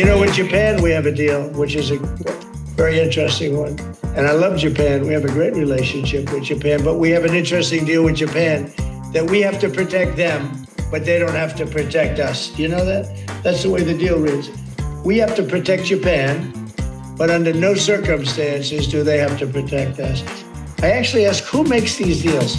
With Japan, we have a deal, which is a very interesting one. And I love Japan. We have a great relationship with Japan, but we have an interesting deal with Japan that we have to protect them, but they don't have to protect us. You know that? That's the way the deal reads. We have to protect Japan, but under no circumstances do they have to protect us. I actually ask, who makes these deals?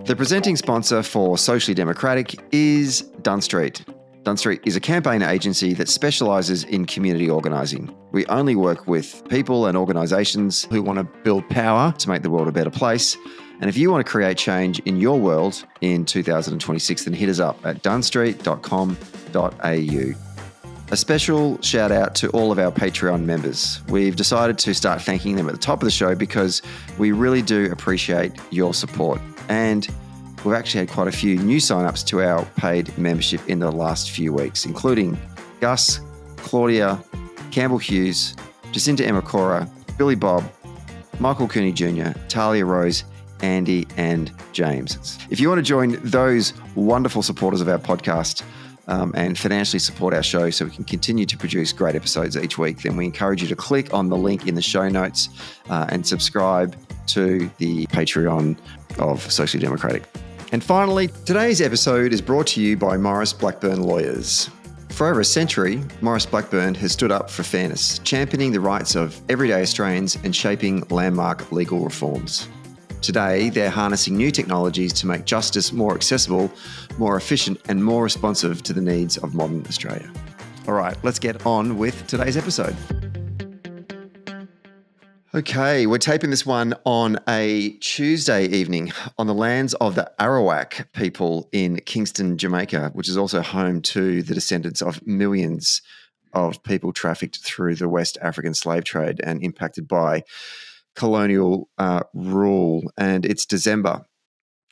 The presenting sponsor for Socially Democratic is Dunn Street. Dunn Street is a campaign agency that specialises in community organising. We only work with people and organisations who want to build power to make the world a better place. And if you want to create change in your world in 2026, then hit us up at dunnstreet.com.au. A special shout out to all of our Patreon members. We've decided to start thanking them at the top of the show because we really do appreciate your support. And we've actually had quite a few new sign-ups to our paid membership in the last few weeks, including Gus, Claudia, Campbell Hughes, Jacinta Emakora, Billy Bob, Michael Cooney Jr., Talia Rose, Andy, and James. If you want to join those wonderful supporters of our podcast and financially support our show so we can continue to produce great episodes each week, then we encourage you to click on the link in the show notes and subscribe to the Patreon of Socially Democratic. And finally, today's episode is brought to you by Maurice Blackburn Lawyers. For over a century, Maurice Blackburn has stood up for fairness, championing the rights of everyday Australians and shaping landmark legal reforms. Today, they're harnessing new technologies to make justice more accessible, more efficient, and more responsive to the needs of modern Australia. All right, let's get on with today's episode. Okay, we're taping this one on a Tuesday evening on the lands of the Arawak people in Kingston, Jamaica, which is also home to the descendants of millions of people trafficked through the West African slave trade and impacted by colonial rule. And it's December.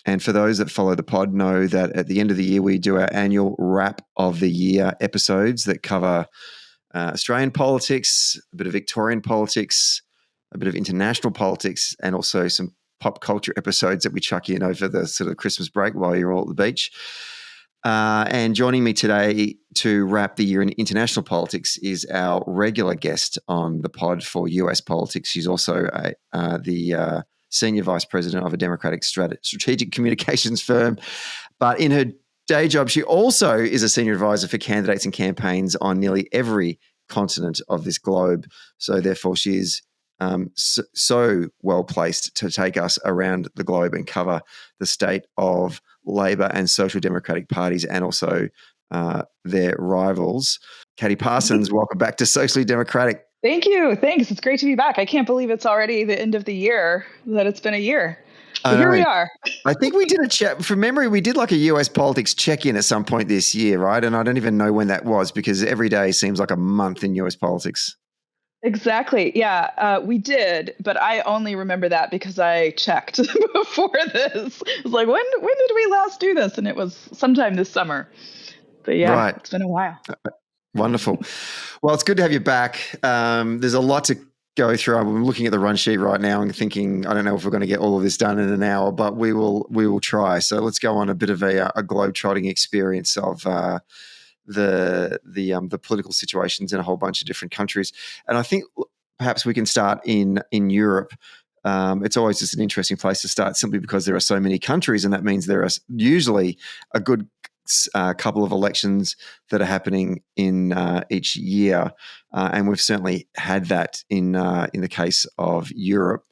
And for those that follow the pod know that at the end of the year, we do our annual wrap of the year episodes that cover Australian politics, a bit of Victorian politics, a bit of international politics, and also some pop culture episodes that we chuck in over the sort of Christmas break while you're all at the beach. And joining me today to wrap the year in international politics is our regular guest on the pod for US politics. She's also the senior vice president of a Democratic strategic communications firm. But in her day job, she also is a senior advisor for candidates and campaigns on nearly every continent of this globe. So therefore, she is so well placed to take us around the globe and cover the state of Labor and Social Democratic parties and also their rivals. Katie Parsons, welcome back to Socially Democratic. Thank you. Thanks. It's great to be back. I can't believe it's already the end of the year, that it's been a year. But here we are. I think we did a chat from memory. We did like a US politics check-in at some point this year, right? And I don't even know when that was because every day seems like a month in US politics. Exactly. Yeah, we did, but I only remember that because I checked before this. I was like, when did we last do this? And it was sometime this summer. But yeah, right. It's been a while. Wonderful. Well, it's good to have you back. There's a lot to go through. I'm looking at the run sheet right now and thinking, I don't know if we're going to get all of this done in an hour, but we will try. So let's go on a bit of a globe-trotting experience of the political situations in a whole bunch of different countries. And I think perhaps we can start in Europe. It's always just an interesting place to start simply because there are so many countries, and that means there are usually a good couple of elections that are happening in each year. And we've certainly had that in the case of Europe.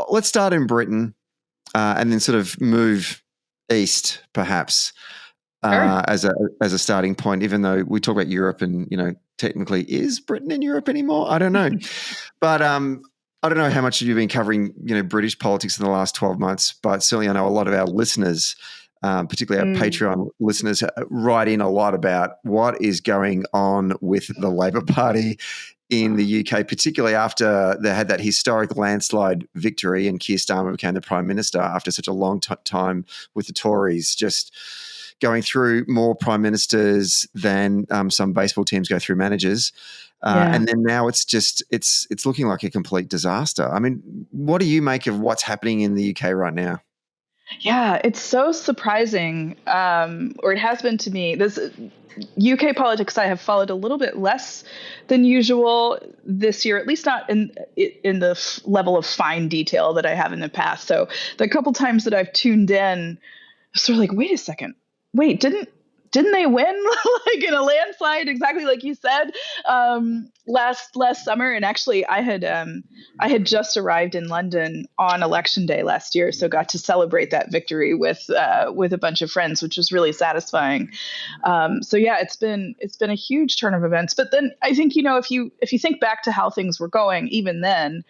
Let's start in Britain and then sort of move east perhaps. As a starting point, even though we talk about Europe and, technically is Britain in Europe anymore? I don't know. But I don't know how much you've been covering, British politics in the last 12 months, but certainly I know a lot of our listeners, particularly our Patreon listeners, write in a lot about what is going on with the Labor Party in the UK, particularly after they had that historic landslide victory and Keir Starmer became the Prime Minister after such a long time with the Tories, just going through more prime ministers than some baseball teams go through managers. And then now it's looking like a complete disaster. I mean, what do you make of what's happening in the UK right now? Yeah, it's so surprising, or it has been to me. This UK politics I have followed a little bit less than usual this year, at least not in the level of fine detail that I have in the past. So the couple times that I've tuned in, sort of like, wait a second, wait, didn't they win like in a landslide, exactly like you said, last summer? And actually, I had just arrived in London on election day last year, so got to celebrate that victory with a bunch of friends, which was really satisfying. So yeah, it's been a huge turn of events. But then I think, if you think back to how things were going even then.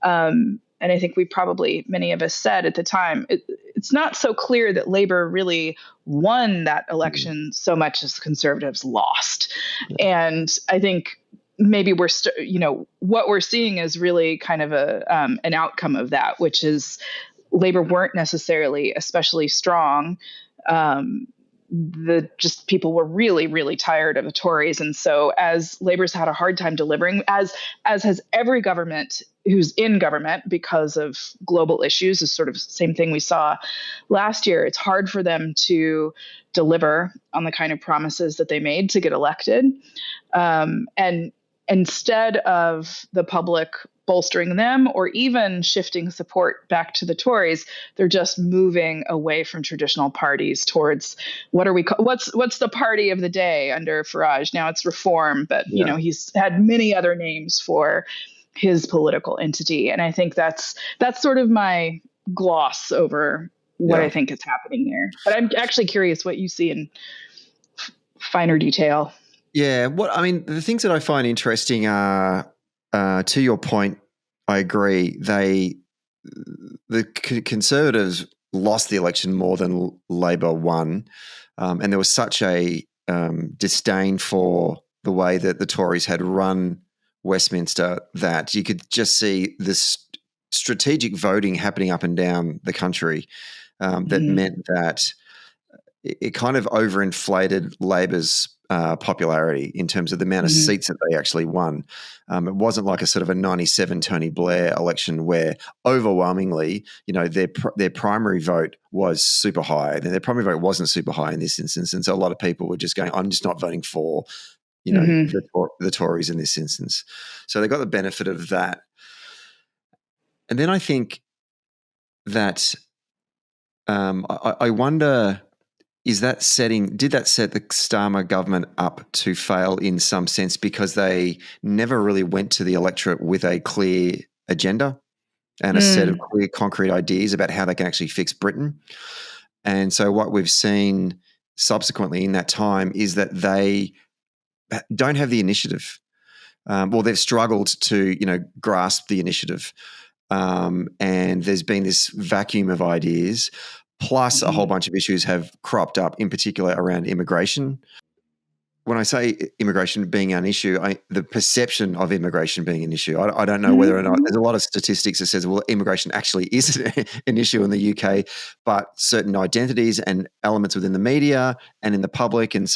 And I think many of us said at the time, it's not so clear that Labor really won that election so much as Conservatives lost. And I think maybe what we're seeing is really kind of an outcome of that, which is Labor weren't necessarily especially strong. Just people were really, really tired of the Tories. And so as Labor's had a hard time delivering, as has every government who's in government because of global issues, is sort of the same thing we saw last year. It's hard for them to deliver on the kind of promises that they made to get elected. And instead of the public bolstering them or even shifting support back to the Tories, they're just moving away from traditional parties towards what's the party of the day under Farage? Now it's Reform, but he's had many other names for his political entity, and I think that's sort of my gloss over what I think is happening there. But I'm actually curious what you see in finer detail. Yeah, the things that I find interesting are, to your point, I agree. The Conservatives lost the election more than Labor won, and there was such a disdain for the way that the Tories had run Westminster that you could just see this strategic voting happening up and down the country that meant that it kind of overinflated Labor's popularity in terms of the amount of seats that they actually won. It wasn't like a sort of a 97 Tony Blair election where overwhelmingly, their primary vote was super high. And their primary vote wasn't super high in this instance. And so a lot of people were just going, I'm just not voting for, the Tories in this instance. So they got the benefit of that. And then I think that I wonder, did that set the Starmer government up to fail in some sense because they never really went to the electorate with a clear agenda and a set of clear, concrete ideas about how they can actually fix Britain? And so what we've seen subsequently in that time is that they don't have the initiative. They've struggled to, grasp the initiative. And there's been this vacuum of ideas. Plus, a whole bunch of issues have cropped up, in particular around immigration. When I say immigration being an issue, the perception of immigration being an issue, I don't know whether or not there's a lot of statistics that says, well, immigration actually is an issue in the UK, but certain identities and elements within the media and in the public and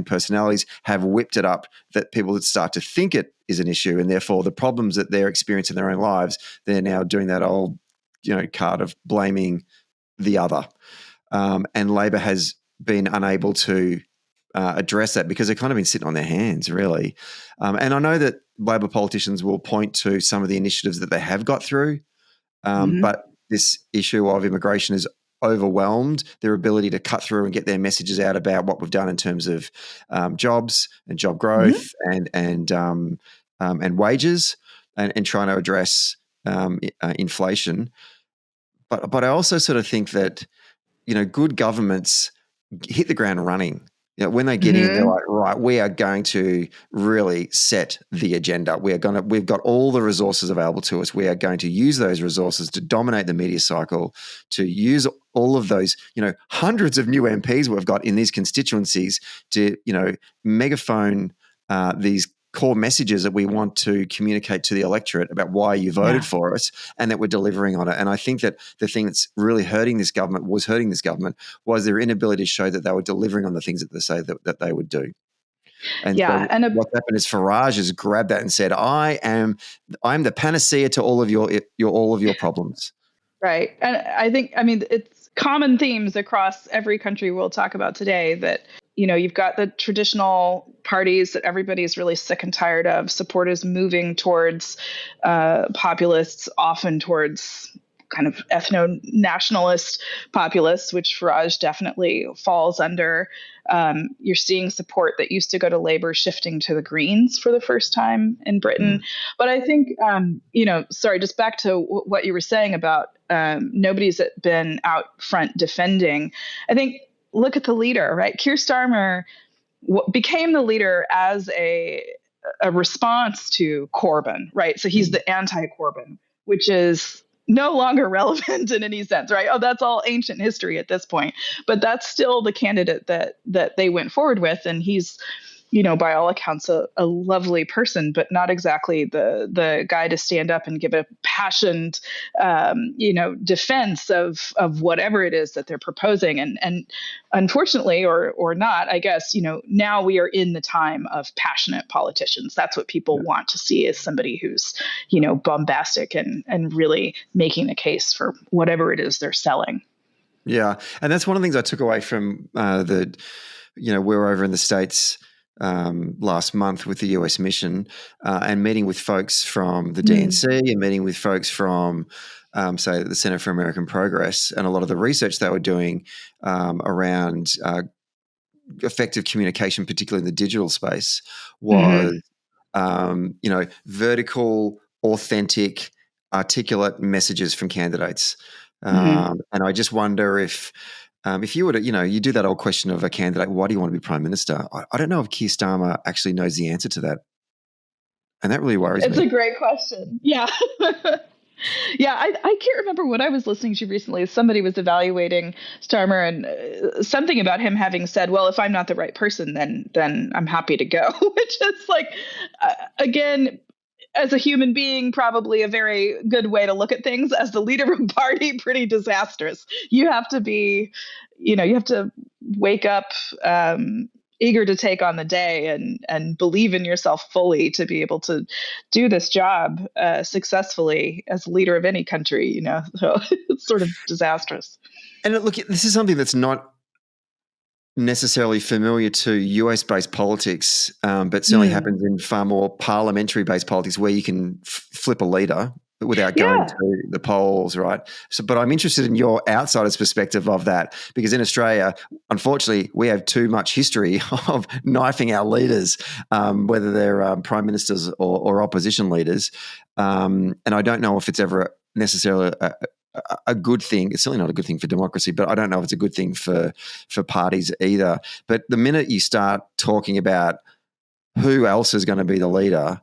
personalities have whipped it up that people would start to think it is an issue, and therefore the problems that they're experiencing in their own lives, they're now doing that old, card of blaming the other. And Labor has been unable to address that because they've kind of been sitting on their hands, really. And I know that Labor politicians will point to some of the initiatives that they have got through, but this issue of immigration has overwhelmed their ability to cut through and get their messages out about what we've done in terms of jobs and job growth and wages and trying to address inflation. But I also sort of think that, good governments hit the ground running. When they get in, they're like, right, we are going to really set the agenda. We've got all the resources available to us. We are going to use those resources to dominate the media cycle, to use all of those, hundreds of new MPs we've got in these constituencies to, megaphone these core messages that we want to communicate to the electorate about why you voted for us and that we're delivering on it. And I think that the thing that's really hurting this government was their inability to show that they were delivering on the things that they say that they would do. And what happened is Farage has grabbed that and said, I'm the panacea to all of your problems. Right. And I think, it's common themes across every country we'll talk about today, that you've got the traditional parties that everybody's really sick and tired of. Support is moving towards populists, often towards kind of ethno-nationalist populists, which Farage definitely falls under. You're seeing support that used to go to Labour shifting to the Greens for the first time in Britain. But I think, sorry, just back to what you were saying about nobody's been out front defending. I think, look at the leader, right? Keir Starmer became the leader as a response to Corbyn, right? So he's the anti-Corbyn, which is no longer relevant in any sense, right? Oh, that's all ancient history at this point. But that's still the candidate that they went forward with, and he's, by all accounts, a lovely person, but not exactly the guy to stand up and give a passionate, defense of whatever it is that they're proposing. And unfortunately, or not, I guess, now we are in the time of passionate politicians. That's what people want to see, is somebody who's, bombastic and really making the case for whatever it is they're selling. Yeah. And that's one of the things I took away from we were over in the States last month with the US mission and meeting with folks from the DNC and meeting with folks from, say, the Center for American Progress, and a lot of the research they were doing around effective communication, particularly in the digital space, was, vertical, authentic, articulate messages from candidates. And I just wonder if you were to, you do that old question of a candidate, why do you want to be Prime Minister? I don't know if Keir Starmer actually knows the answer to that. And that really worries me. It's a great question. Yeah. Yeah, I can't remember what I was listening to recently. Somebody was evaluating Starmer, and something about him having said, well, if I'm not the right person, then I'm happy to go, which is like, again, as a human being, probably a very good way to look at things. As the leader of a party, pretty disastrous. You have to be, you have to wake up eager to take on the day and believe in yourself fully to be able to do this job successfully as leader of any country, so it's sort of disastrous. And look, this is something that's not necessarily familiar to US-based politics, but certainly happens in far more parliamentary-based politics, where you can flip a leader without going to the polls, right? So, but I'm interested in your outsider's perspective of that, because in Australia, unfortunately, we have too much history of knifing our leaders, whether they're prime ministers or opposition leaders. And I don't know if it's ever necessarily a good thing. It's certainly not a good thing for democracy, but I don't know if it's a good thing for parties either. But the minute you start talking about who else is going to be the leader,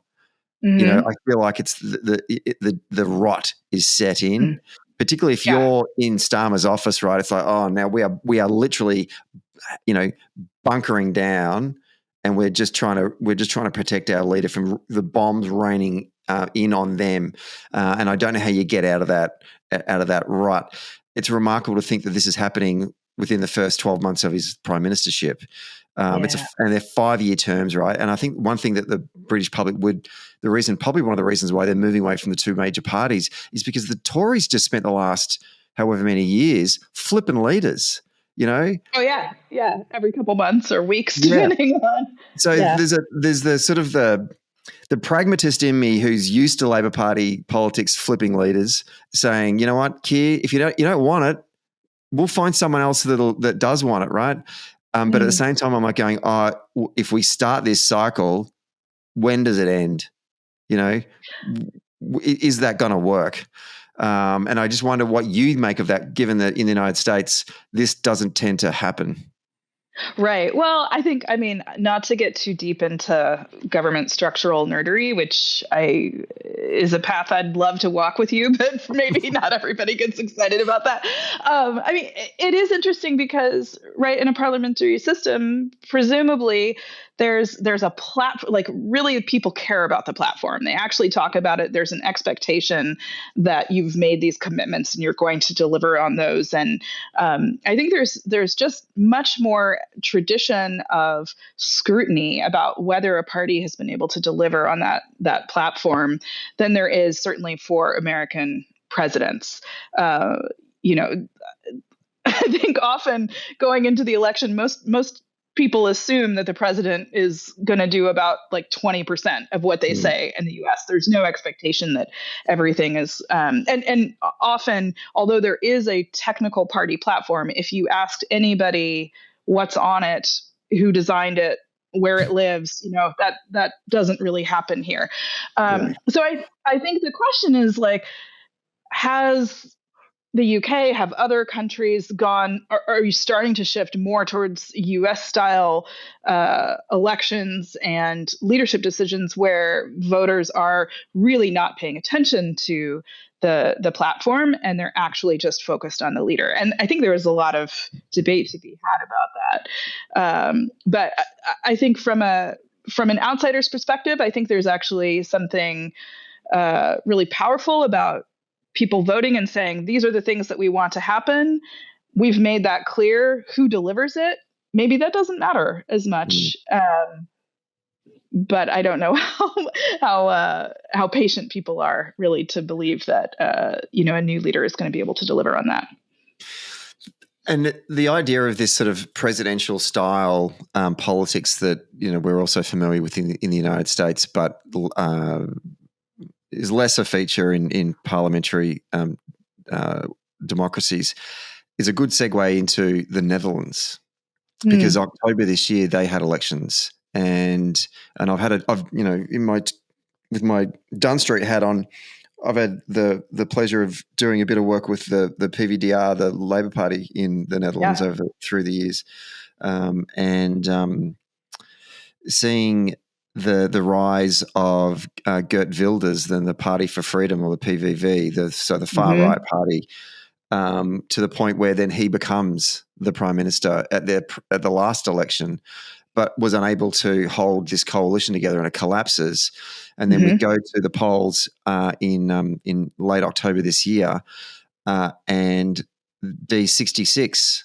I feel like it's the rot is set in, particularly if you're in Starmer's office, right? It's like, oh, now we are literally, bunkering down, and we're just trying to protect our leader from the bombs raining in on them, and I don't know how you get out of that rut. It's remarkable to think that this is happening within the first 12 months of his prime ministership. And they're 5-year terms, right? And I think one thing that the British public probably one of the reasons why they're moving away from the two major parties is because the Tories just spent the last however many years flipping leaders, Oh yeah, every couple months or weeks, depending on. So there's the sort of the pragmatist in me who's used to Labor Party politics, flipping leaders, saying, you know what, Keir, if you don't want it, we'll find someone else that does want it, right? But at the same time, I'm like going, if we start this cycle, when does it end? Is that going to work? And I just wonder what you make of that, given that in the United States, this doesn't tend to happen. Right. Well, I mean, not to get too deep into government structural nerdery, which is a path I'd love to walk with you, but maybe not everybody gets excited about that. I mean, it is interesting because, right, in a parliamentary system, presumably there's a platform, like really people care about the platform. They actually talk about it. There's an expectation that you've made these commitments and you're going to deliver on those. And I think there's just much more tradition of scrutiny about whether a party has been able to deliver on that platform than there is certainly for American presidents. I think often going into the election, most people assume that the president is going to do about like 20% of what they say in the U.S. There's no expectation that everything is, and often, although there is a technical party platform, if you asked anybody what's on it, who designed it, where it lives, that doesn't really happen here. So I think the question is like, has the UK, have other countries gone, are you starting to shift more towards US style elections and leadership decisions where voters are really not paying attention to the platform and they're actually just focused on the leader? And I think there is a lot of debate to be had about that. But I think from an outsider's perspective, I think there's actually something really powerful about people voting and saying, these are the things that we want to happen. We've made that clear. Who delivers it? Maybe that doesn't matter as much. But I don't know how patient people are really to believe that a new leader is going to be able to deliver on that. And the idea of this sort of presidential style politics that we're also familiar with in the United States, but is less a feature in parliamentary democracies, is a good segue into the Netherlands, because October this year they had elections, and I've with my Dunn Street hat on, I've had the pleasure of doing a bit of work with the PVDR, the Labour Party in the Netherlands through the years, and seeing the rise of Geert Wilders, then the Party for Freedom, or the PVV, the far right party, to the point where then he becomes the prime minister at the last election, but was unable to hold this coalition together, and it collapses. And then we go to the polls in late October this year, and D66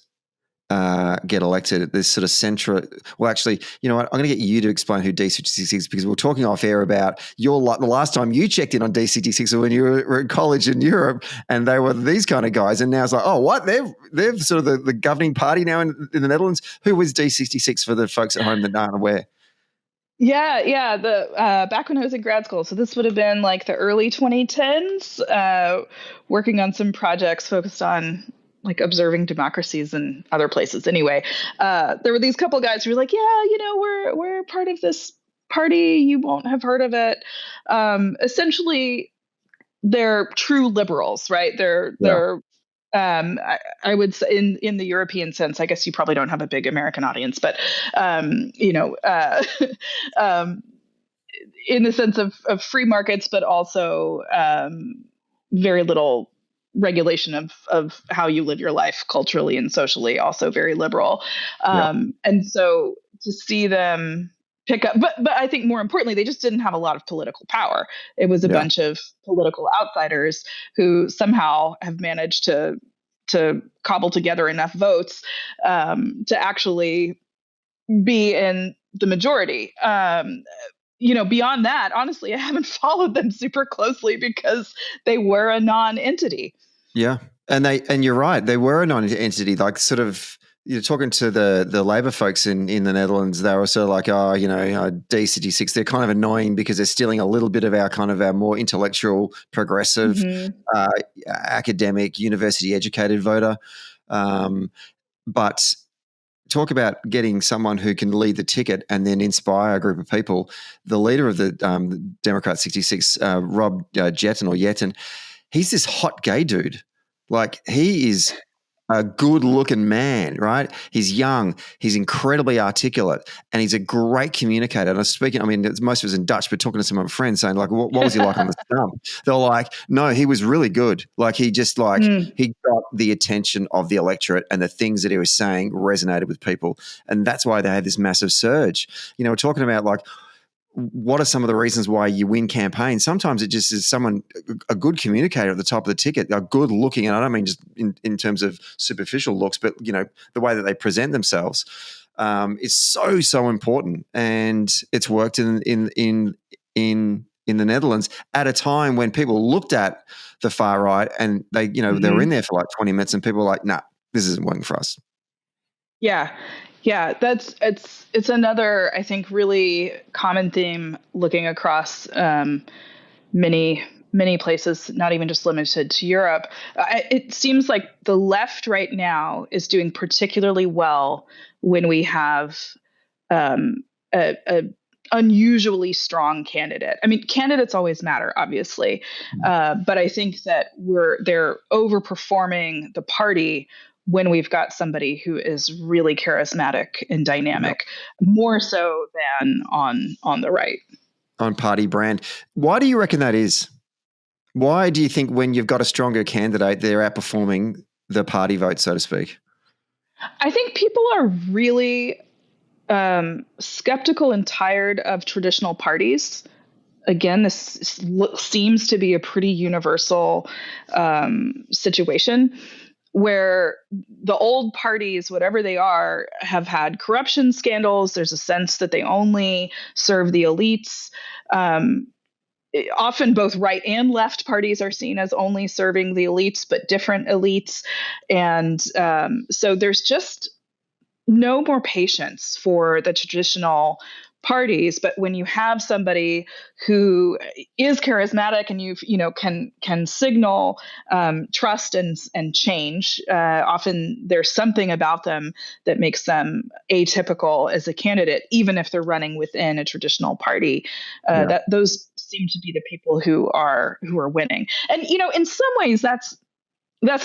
get elected. This sort of central. Well, actually, you know what? I'm going to get you to explain who D66 is, because we were talking off air about the last time you checked in on D66 was when you were in college in Europe, and they were these kind of guys. And now it's like, oh, what? They're sort of the governing party now in the Netherlands. Who was D66 for the folks at home that aren't aware? Yeah. The back when I was in grad school, so this would have been like the early 2010s, working on some projects focused on like observing democracies in other places. Anyway, there were these couple guys who were like, yeah, we're part of this party. You won't have heard of it. Essentially, they're true liberals, right? They're I would say in the European sense, I guess you probably don't have a big American audience, but in the sense of free markets, but also very little regulation of how you live your life culturally and socially, also very liberal. And so to see them pick up, but I think more importantly, they just didn't have a lot of political power. It was a bunch of political outsiders who somehow have managed to cobble together enough votes to actually be in the majority. Beyond that, honestly, I haven't followed them super closely because they were a non-entity. Yeah. And you're right. They were a non-entity, like sort of, you're talking to the Labor folks in the Netherlands. They were sort of like, D66, they're kind of annoying because they're stealing a little bit of our more intellectual, progressive, academic, university educated voter. But talk about getting someone who can lead the ticket and then inspire a group of people. The leader of the Democrat 66, Rob Jetten, he's this hot gay dude. Like, he is a good-looking man, right? He's young, he's incredibly articulate, and he's a great communicator. And I was speaking, most of it was in Dutch, but talking to some of my friends saying, like, what was he like on the stump? They're like, no, he was really good. Like, he just he got the attention of the electorate, and the things that he was saying resonated with people. And that's why they had this massive surge. We're talking about, like, what are some of the reasons why you win campaigns? Sometimes it just is someone, a good communicator at the top of the ticket, a good looking, and I don't mean just in terms of superficial looks, but the way that they present themselves is so important, and it's worked in the Netherlands at a time when people looked at the far right and they they were in there for like 20 minutes and people were like, nah, this isn't working for us. Yeah. Yeah, it's another, I think, really common theme looking across many places, not even just limited to Europe. It seems like the left right now is doing particularly well when we have a unusually strong candidate. I mean, candidates always matter, obviously, but I think that they're overperforming the party when we've got somebody who is really charismatic and dynamic, more so than on the right. On party brand. Why do you reckon that is? Why do you think when you've got a stronger candidate, they're outperforming the party vote, so to speak? I think people are really skeptical and tired of traditional parties. Again, this seems to be a pretty universal situation where the old parties, whatever they are, have had corruption scandals. There's a sense that they only serve the elites. Often both right and left parties are seen as only serving the elites, but different elites. And so there's just no more patience for the traditional parties. But when you have somebody who is charismatic and can signal trust and change, often there's something about them that makes them atypical as a candidate, even if they're running within a traditional party. That those seem to be the people who are winning. And in some ways that's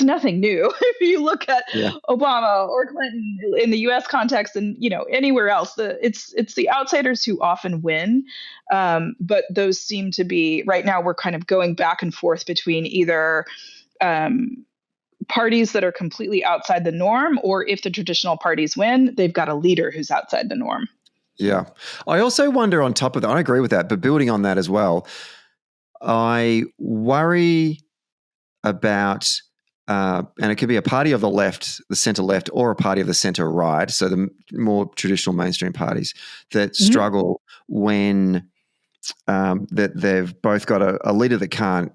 nothing new. If you look at Obama or Clinton in the U.S. context, and anywhere else, it's the outsiders who often win. But those seem to be right now. We're kind of going back and forth between either parties that are completely outside the norm, or if the traditional parties win, they've got a leader who's outside the norm. Yeah, I also wonder on top of that. I agree with that, but building on that as well, I worry about. And it could be a party of the left, the center left, or a party of the center right. So the more traditional mainstream parties that struggle when that they've both got a leader that can't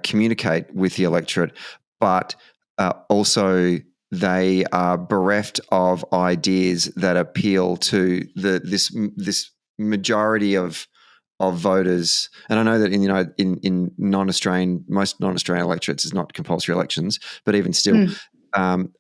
communicate with the electorate, but also they are bereft of ideas that appeal to this majority of voters. And I know that in non-Australian, most non-Australian electorates is not compulsory elections, but even still,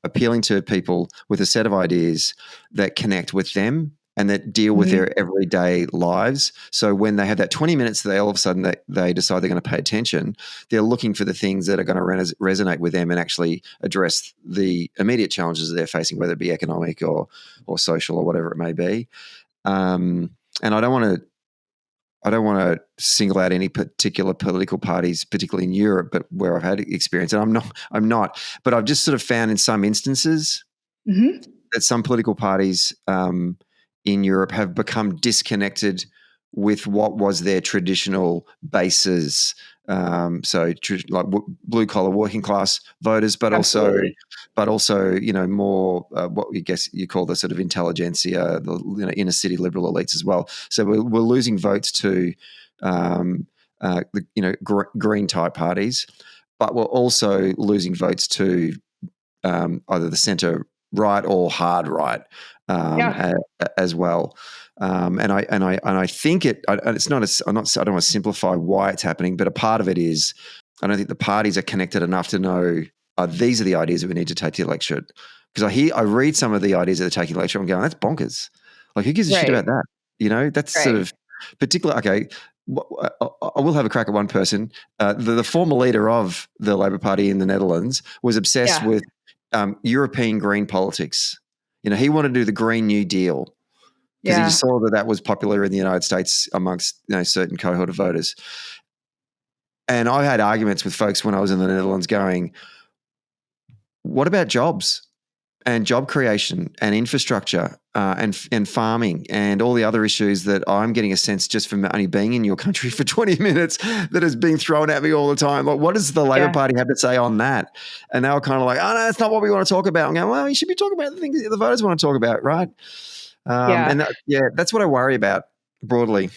appealing to people with a set of ideas that connect with them and that deal with their everyday lives. So when they have that 20 minutes, they all of a sudden they decide they're going to pay attention. They're looking for the things that are going to resonate with them and actually address the immediate challenges that they're facing, whether it be economic or social or whatever it may be. And I don't want to single out any particular political parties, particularly in Europe, but where I've had experience, and I'm not, but I've just sort of found in some instances that some political parties in Europe have become disconnected with what was their traditional bases. So like blue collar working class voters, but Absolutely. also more what we guess you call the sort of intelligentsia, the inner city liberal elites as well. So we're losing votes to green type parties, but we're also losing votes to either the centre right or hard right as well. And I think it's not. I don't want to simplify why it's happening, but a part of it is I don't think the parties are connected enough to know these are the ideas that we need to take to the electorate. Because I read some of the ideas that they're taking to the electorate, I'm going, that's bonkers. Like, who gives a shit about that? That's sort of particular. Okay, I will have a crack at one person. The former leader of the Labor Party in the Netherlands was obsessed with European green politics. He wanted to do the Green New Deal because he just saw that was popular in the United States amongst certain cohort of voters. And I had arguments with folks when I was in the Netherlands going, what about jobs and job creation and infrastructure and farming and all the other issues that I'm getting a sense just from only being in your country for 20 minutes that is being thrown at me all the time. Like, what does the Labor Party have to say on that? And they were kind of like, oh, no, that's not what we want to talk about. I'm going, well, you should be talking about the things that the voters want to talk about, right? And that's what I worry about broadly.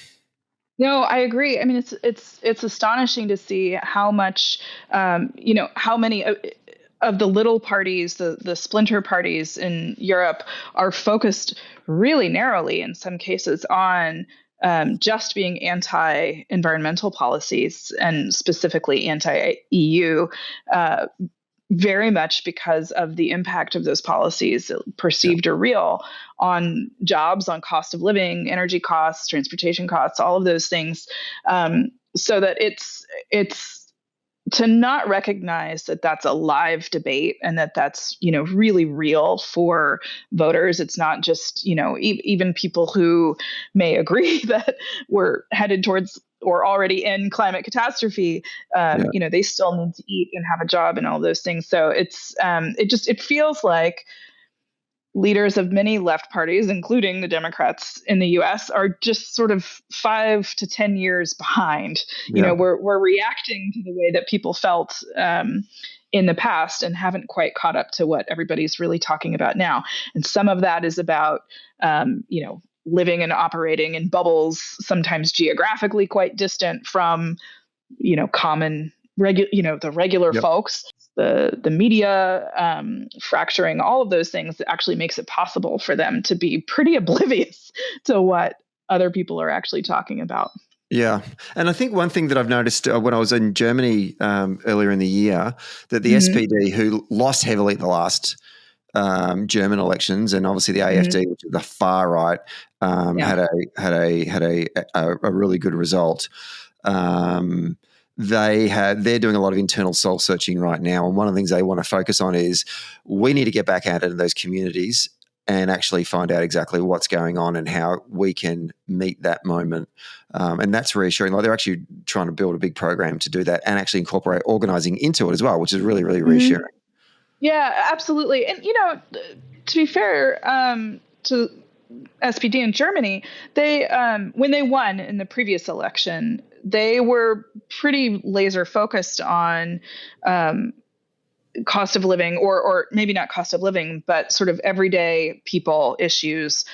No, I agree. I mean, it's astonishing to see how much, how many of the little parties, the splinter parties in Europe are focused really narrowly in some cases on just being anti-environmental policies and specifically anti-EU, very much because of the impact of those policies, perceived or real, on jobs, on cost of living, energy costs, transportation costs, all of those things. So that it's to not recognize that that's a live debate and that that's, really real for voters. It's not just, even people who may agree that we're headed towards or already in climate catastrophe, they still need to eat and have a job and all those things. So it feels like leaders of many left parties, including the Democrats in the U.S., are just sort of 5 to 10 years behind. We're reacting to the way that people felt in the past and haven't quite caught up to what everybody's really talking about now. And some of that is about, living and operating in bubbles, sometimes geographically quite distant from, the regular folks. The media fracturing, all of those things that actually makes it possible for them to be pretty oblivious to what other people are actually talking about. Yeah. And I think one thing that I've noticed when I was in Germany earlier in the year, that the SPD, who lost heavily at the last German elections, and obviously the AfD, which is the far right, had a really good result. They're doing a lot of internal soul searching right now, and one of the things they want to focus on is we need to get back out into those communities and actually find out exactly what's going on and how we can meet that moment. And that's reassuring. Like, they're actually trying to build a big program to do that and actually incorporate organizing into it as well, which is really, really reassuring. Yeah, absolutely. And, to be fair to SPD in Germany, they when they won in the previous election, they were pretty laser focused on cost of living, or maybe not cost of living, but sort of everyday people issues,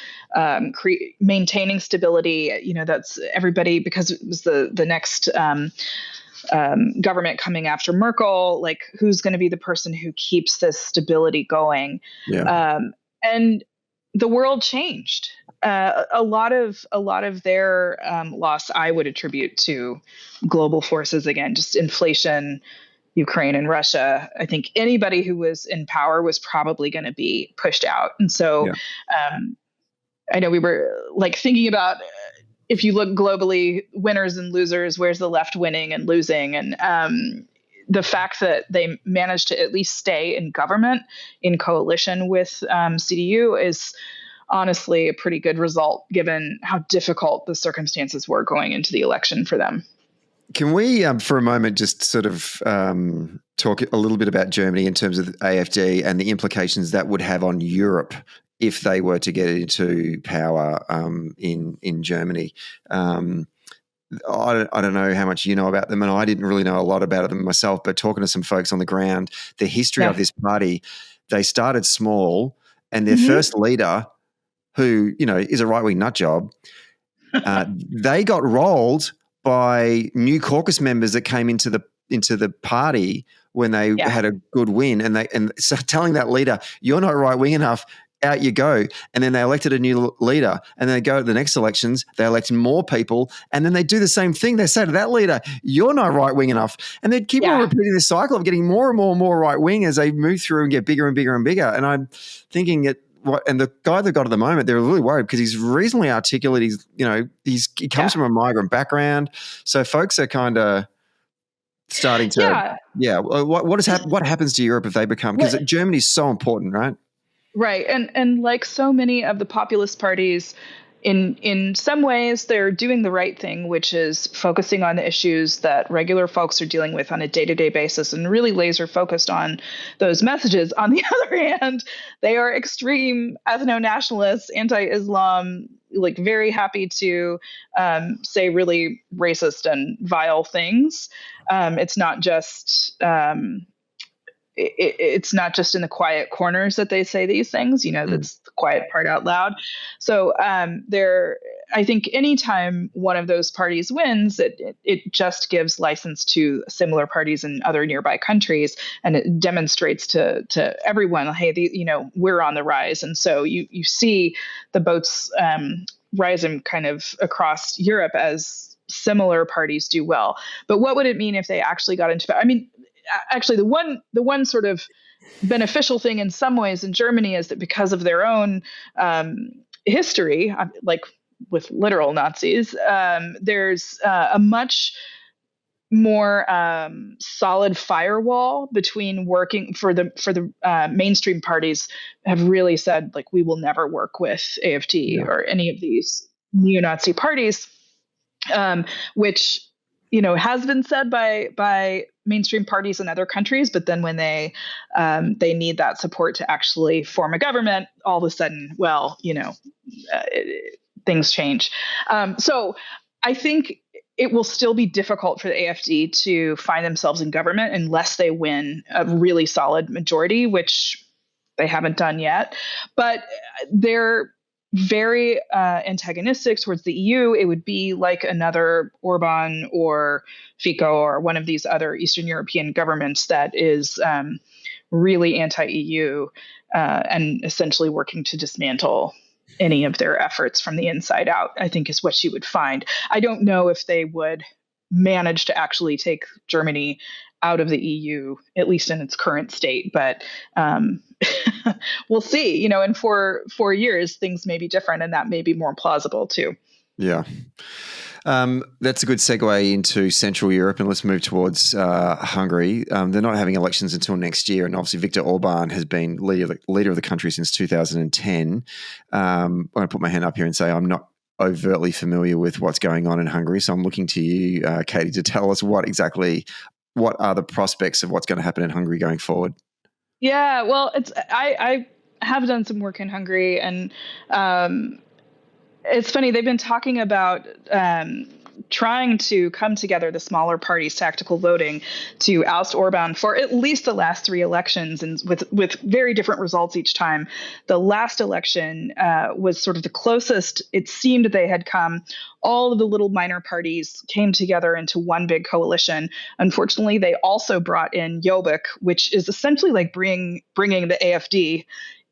maintaining stability. That's everybody, because it was the next government coming after Merkel. Like, who's going to be the person who keeps this stability going? Yeah. And the world changed. A lot of their loss I would attribute to global forces, again, just inflation, Ukraine and Russia. I think anybody who was in power was probably going to be pushed out. And so I know we were thinking about, if you look globally, winners and losers, where's the left winning and losing? And the fact that they managed to at least stay in government in coalition with CDU is honestly a pretty good result, given how difficult the circumstances were going into the election for them. Can we, for a moment, just sort of talk a little bit about Germany in terms of the AfD and the implications that would have on Europe if they were to get into power in Germany? I don't know how much you know about them, and I didn't really know a lot about them myself, but talking to some folks on the ground, the history of this party, they started small, and their first leader, who, is a right-wing nut job, they got rolled by new caucus members that came into the party when they had a good win, and so telling that leader, "You're not right wing enough, out you go." And then they elected a new leader, and they go to the next elections, they elect more people, and then they do the same thing. They say to that leader, "You're not right wing enough," and they keep on repeating this cycle of getting more and more and more right wing as they move through and get bigger and bigger and bigger. And I'm thinking that. And the guy they got at the moment, they're really worried because he's reasonably articulate. He comes from a migrant background, so folks are kind of starting to. What happens to Europe if they become, because Germany's so important, right? Right, and like so many of the populist parties, in some ways they're doing the right thing, which is focusing on the issues that regular folks are dealing with on a day-to-day basis and really laser focused on those messages. On the other hand, they are extreme ethno-nationalists, anti-Islam, very happy to say really racist and vile things. It's not just it's not just in the quiet corners that they say these things, that's the quiet part out loud. So they're I think anytime one of those parties wins, it just gives license to similar parties in other nearby countries, and it demonstrates to everyone, hey, we're on the rise. And so you see the boats rising kind of across Europe as similar parties do well. But what would it mean if they actually got into? I mean, actually, the one sort of beneficial thing in some ways in Germany is that because of their own history, like with literal Nazis, there's a much more solid firewall between working for the mainstream parties have really said, like, we will never work with AfD or any of these neo-Nazi parties, which has been said by mainstream parties in other countries, but then when they need that support to actually form a government, all of a sudden, things change. So I think it will still be difficult for the AfD to find themselves in government unless they win a really solid majority, which they haven't done yet. But they're very antagonistic towards the EU. It would be like another Orbán or Fico or one of these other Eastern European governments that is really anti-EU and essentially working to dismantle any of their efforts from the inside out, I think is what she would find. I don't know if they would manage to actually take Germany out of the EU, at least in its current state. But we'll see. In 4 years, things may be different, and that may be more plausible too. Yeah. That's a good segue into Central Europe, and let's move towards Hungary. They're not having elections until next year, and obviously Viktor Orbán has been leader of the country since 2010. I'm going to put my hand up here and say I'm not overtly familiar with what's going on in Hungary, so I'm looking to you, Katie, to tell us what are the prospects of what's going to happen in Hungary going forward. Yeah, well, I have done some work in Hungary, and it's funny, they've been talking about trying to come together, the smaller parties, tactical voting, to oust Orbán for at least the last 3 elections, and with very different results each time. The last election was sort of the closest it seemed they had come. All of the little minor parties came together into one big coalition. Unfortunately, they also brought in Jobbik, which is essentially like bringing the AfD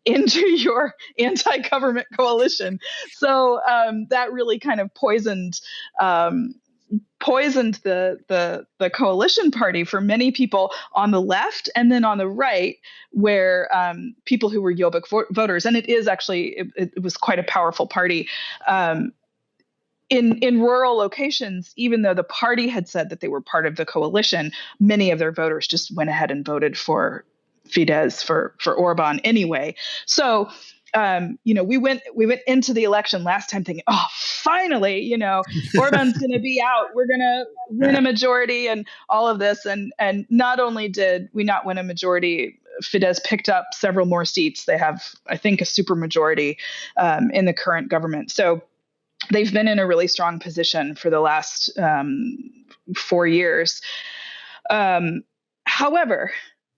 into your anti-government coalition. So that really kind of poisoned the coalition party for many people on the left, and then on the right, where people who were Jobbik voters, and it is actually it was quite a powerful party. In rural locations, even though the party had said that they were part of the coalition, many of their voters just went ahead and voted for Fidesz, for Orbán anyway. So, we went into the election last time thinking, oh, finally, Orbán's going to be out. We're going to win a majority and all of this. And not only did we not win a majority, Fidesz picked up several more seats. They have, I think, a supermajority in the current government. So they've been in a really strong position for the last 4 years. However,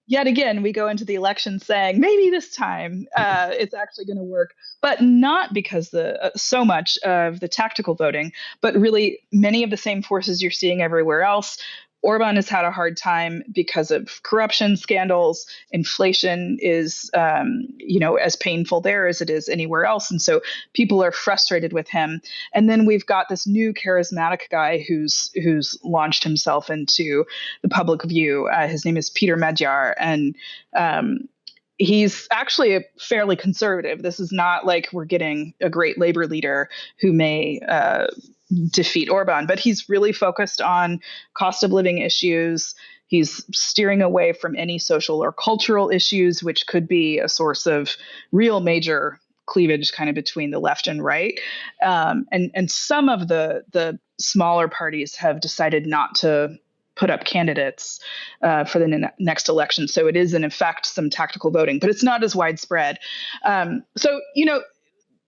yet again, we go into the election saying maybe this time it's actually going to work, but not because so much of the tactical voting, but really many of the same forces you're seeing everywhere else. Orbán has had a hard time because of corruption scandals. Inflation is, as painful there as it is anywhere else. And so people are frustrated with him. And then we've got this new charismatic guy who's launched himself into the public view. His name is Peter Magyar. And he's actually fairly conservative. This is not like we're getting a great labor leader who may defeat Orbán, but he's really focused on cost of living issues. He's steering away from any social or cultural issues, which could be a source of real major cleavage kind of between the left and right. And some of the smaller parties have decided not to put up candidates for the next election. So it is, in effect, some tactical voting, but it's not as widespread. So,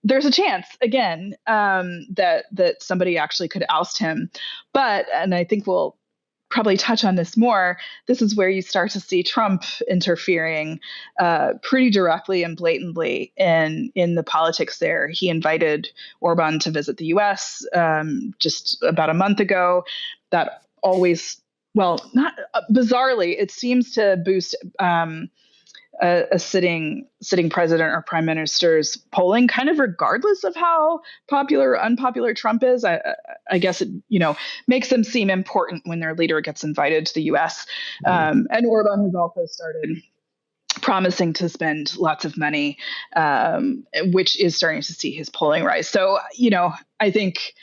there's a chance again that somebody actually could oust him, and I think we'll probably touch on this more. This is where you start to see Trump interfering pretty directly and blatantly in the politics there. He invited Orbán to visit the U.S. Just about a month ago. That always, well, not bizarrely, it seems to boost a sitting president or prime minister's polling, kind of regardless of how popular or unpopular Trump is. I guess it makes them seem important when their leader gets invited to the U.S. And Orbán has also started promising to spend lots of money, which is starting to see his polling rise. So I think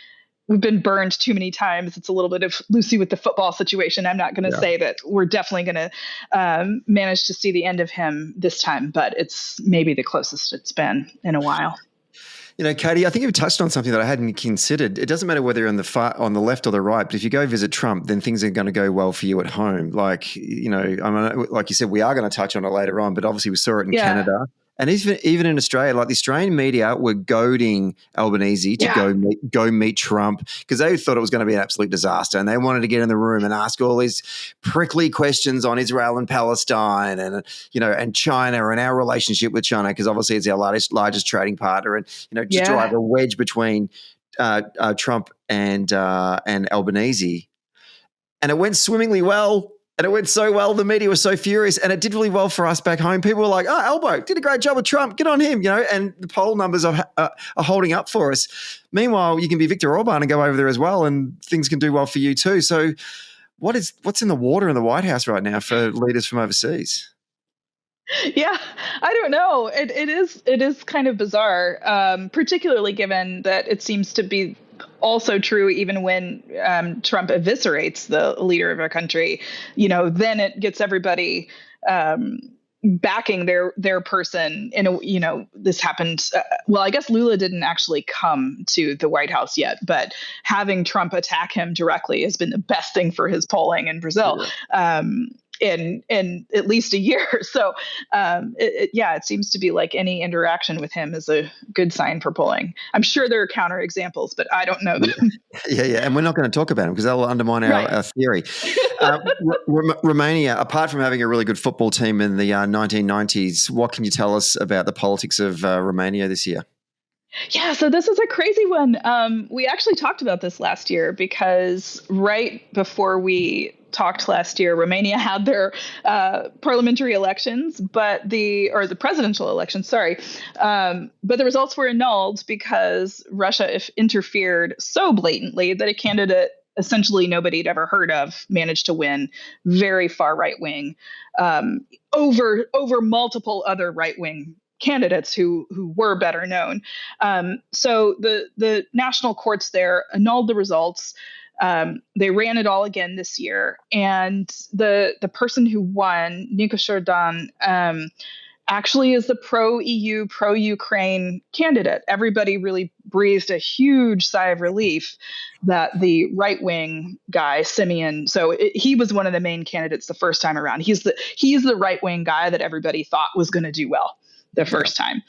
we've been burned too many times. It's a little bit of Lucy with the football situation. I'm not going to say that we're definitely going to manage to see the end of him this time, but it's maybe the closest it's been in a while. Katie, I think you've touched on something that I hadn't considered. It doesn't matter whether you're on the left or the right, but if you go visit Trump, then things are going to go well for you at home. Like, like you said, we are going to touch on it later on, but obviously we saw it in Canada. And even in Australia, like the Australian media were goading Albanese to go meet Trump because they thought it was going to be an absolute disaster, and they wanted to get in the room and ask all these prickly questions on Israel and Palestine, and and China and our relationship with China, because obviously it's our largest trading partner, and just drive a wedge between Trump and Albanese, and it went swimmingly well. And it went so well, the media was so furious, and it did really well for us back home. People were like, "Oh, Albo did a great job with Trump. Good on him," And the poll numbers are holding up for us. Meanwhile, you can be Viktor Orbán and go over there as well, and things can do well for you too. So, what's in the water in the White House right now for leaders from overseas? Yeah, I don't know. It is kind of bizarre, particularly given that it seems to be also true even when Trump eviscerates the leader of a country. Then it gets everybody backing their person. This happened. Well, I guess Lula didn't actually come to the White House yet, but having Trump attack him directly has been the best thing for his polling in Brazil. In at least a year. So, it seems to be like any interaction with him is a good sign for polling. I'm sure there are counter examples, but I don't know them. Yeah. And we're not going to talk about them because they'll undermine our theory. Romania, apart from having a really good football team in the 1990s, what can you tell us about the politics of Romania this year? Yeah, so this is a crazy one. We actually talked about this last year because right before we talked last year, Romania had their parliamentary elections, but the presidential elections, but the results were annulled because Russia interfered so blatantly that a candidate essentially nobody had ever heard of managed to win, very far right wing, over multiple other right wing candidates who were better known. So the national courts there annulled the results. They ran it all again this year, and the person who won, Dunn, actually is the pro-EU, pro-Ukraine candidate. Everybody really breathed a huge sigh of relief that the right-wing guy, Simeon, he was one of the main candidates the first time around. He's the right-wing guy that everybody thought was going to do well the first time.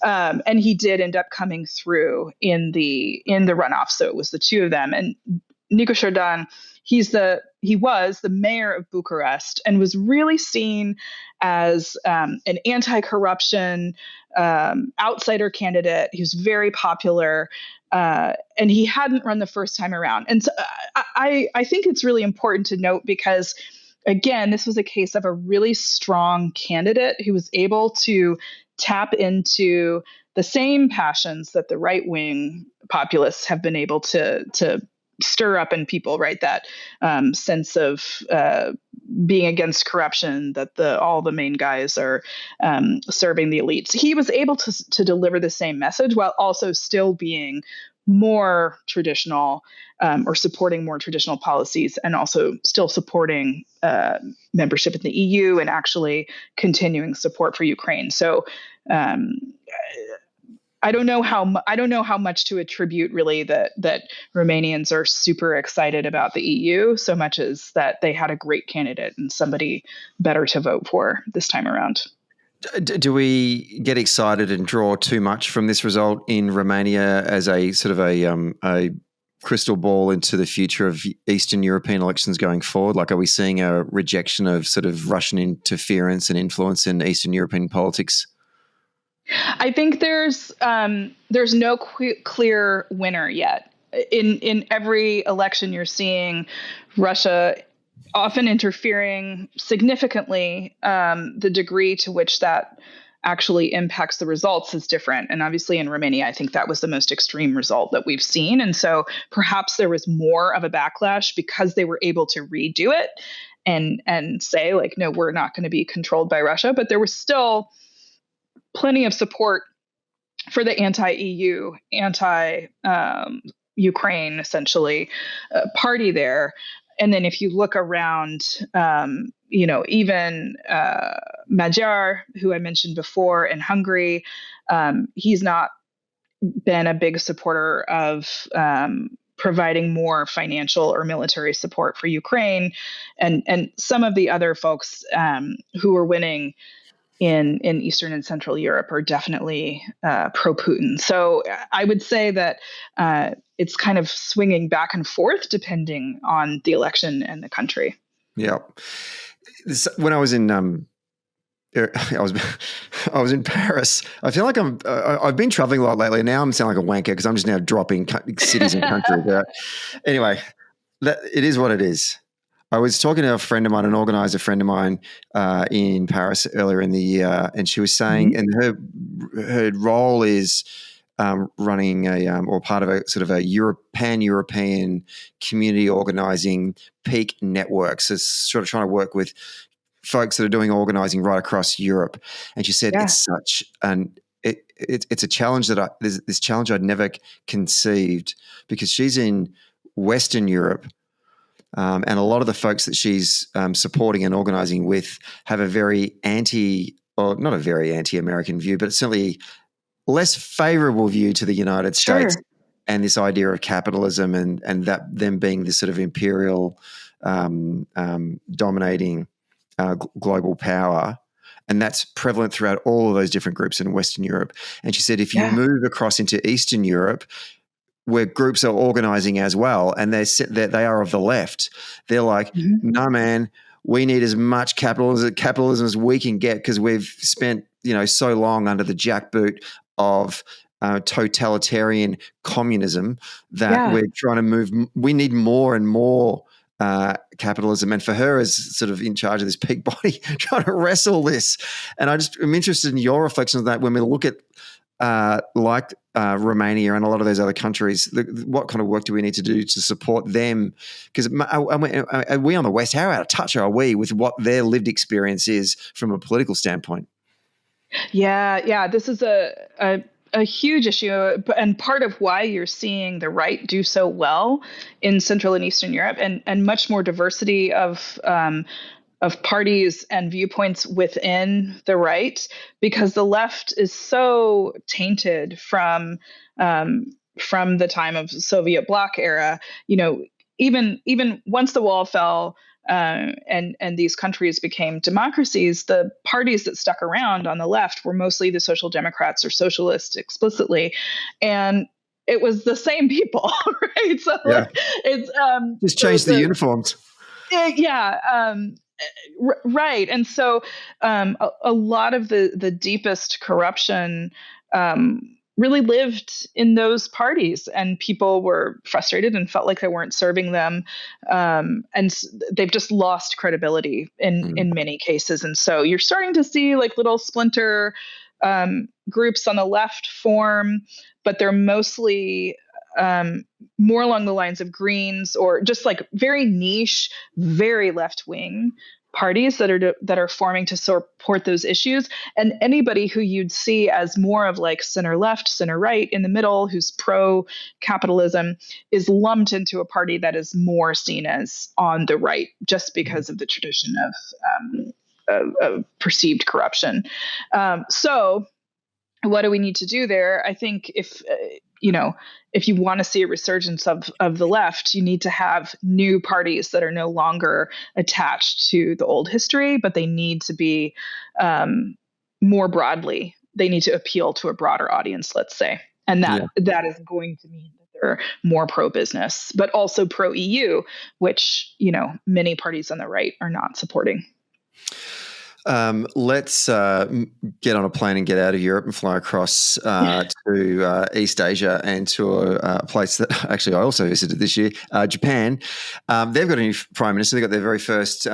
And he did end up coming through in the runoff. So it was the two of them. And Dunn, he was the mayor of Bucharest and was really seen as an anti-corruption outsider candidate. He was very popular, and he hadn't run the first time around. And so I think it's really important to note because, again, this was a case of a really strong candidate who was able to tap into the same passions that the right-wing populists have been able to stir up in people, right? That sense of being against corruption, that all the main guys are serving the elites. He was able to deliver the same message while also still being more traditional or supporting more traditional policies, and also still supporting membership in the EU and actually continuing support for Ukraine. So I don't know how much to attribute really that Romanians are super excited about the EU so much as that they had a great candidate and somebody better to vote for this time around. Do we get excited and draw too much from this result in Romania as a sort of a crystal ball into the future of Eastern European elections going forward? Like, are we seeing a rejection of sort of Russian interference and influence in Eastern European politics? I think there's no clear winner yet. In every election, you're seeing Russia often interfering significantly. The degree to which that actually impacts the results is different. And obviously in Romania, I think that was the most extreme result that we've seen. And so perhaps there was more of a backlash because they were able to redo it and say, like, no, we're not going to be controlled by Russia. But there was still plenty of support for the anti-EU, anti-Ukraine, essentially, party there. And then if you look around, even Magyar, who I mentioned before, in Hungary, he's not been a big supporter of providing more financial or military support for Ukraine. And some of the other folks who are winning in Eastern and Central Europe are definitely pro-Putin. So I would say that it's kind of swinging back and forth depending on the election and the country. Yeah. When I was in I was in Paris. I feel like I've been traveling a lot lately. Now I'm sounding like a wanker because I'm just now dropping cities and countries. Anyway, it is what it is. I was talking to a friend of mine, an organizer friend of mine in Paris earlier in the year, and she was saying, and her role is running or part of a sort of a pan-European community organizing peak network. So sort of trying to work with folks that are doing organizing right across Europe. And she said it's such it's a challenge that there's this challenge I'd never conceived because she's in Western Europe. And a lot of the folks that she's supporting and organizing with have a very not a very anti-American view, but certainly less favorable view to the United States and this idea of capitalism and that them being this sort of imperial dominating global power. And that's prevalent throughout all of those different groups in Western Europe. And she said if you move across into Eastern Europe, where groups are organizing as well, and they are of the left, they're like, no, man, we need as much capitalism as we can get because we've spent so long under the jackboot of totalitarian communism that we're trying to move. We need more and more capitalism. And for her as sort of in charge of this peak body, trying to wrestle this. And I'm interested in your reflections on that when we look at Romania and a lot of those other countries, what kind of work do we need to do to support them? Because are we on the West, how out of touch are we with what their lived experience is from a political standpoint? Yeah. This is a huge issue, and part of why you're seeing the right do so well in Central and Eastern Europe, and much more diversity of parties and viewpoints within the right, because the left is so tainted from the time of Soviet bloc era. Even once the wall fell and these countries became democracies, the parties that stuck around on the left were mostly the Social Democrats or socialists explicitly, and it was the same people, right? So it's just change the uniforms. Right. And so a lot of the deepest corruption really lived in those parties, and people were frustrated and felt like they weren't serving them. And they've just lost credibility in many cases. And so you're starting to see like little splinter groups on the left form, but they're mostly more along the lines of Greens or just like very niche, very left-wing parties that are forming to support those issues. And anybody who you'd see as more of like center left, center right, in the middle, who's pro capitalism, is lumped into a party that is more seen as on the right, just because of the tradition of perceived corruption. So what do we need to do there? I think if you want to see a resurgence of the left, you need to have new parties that are no longer attached to the old history, but they need to be more broadly. They need to appeal to a broader audience, let's say. And that is going to mean that They're more pro-business, but also pro-EU, which, many parties on the right are not supporting. Let's get on a plane and get out of Europe and fly across to East Asia and to a place that actually I also visited this year, Japan. They've got a new prime minister. They've got their very first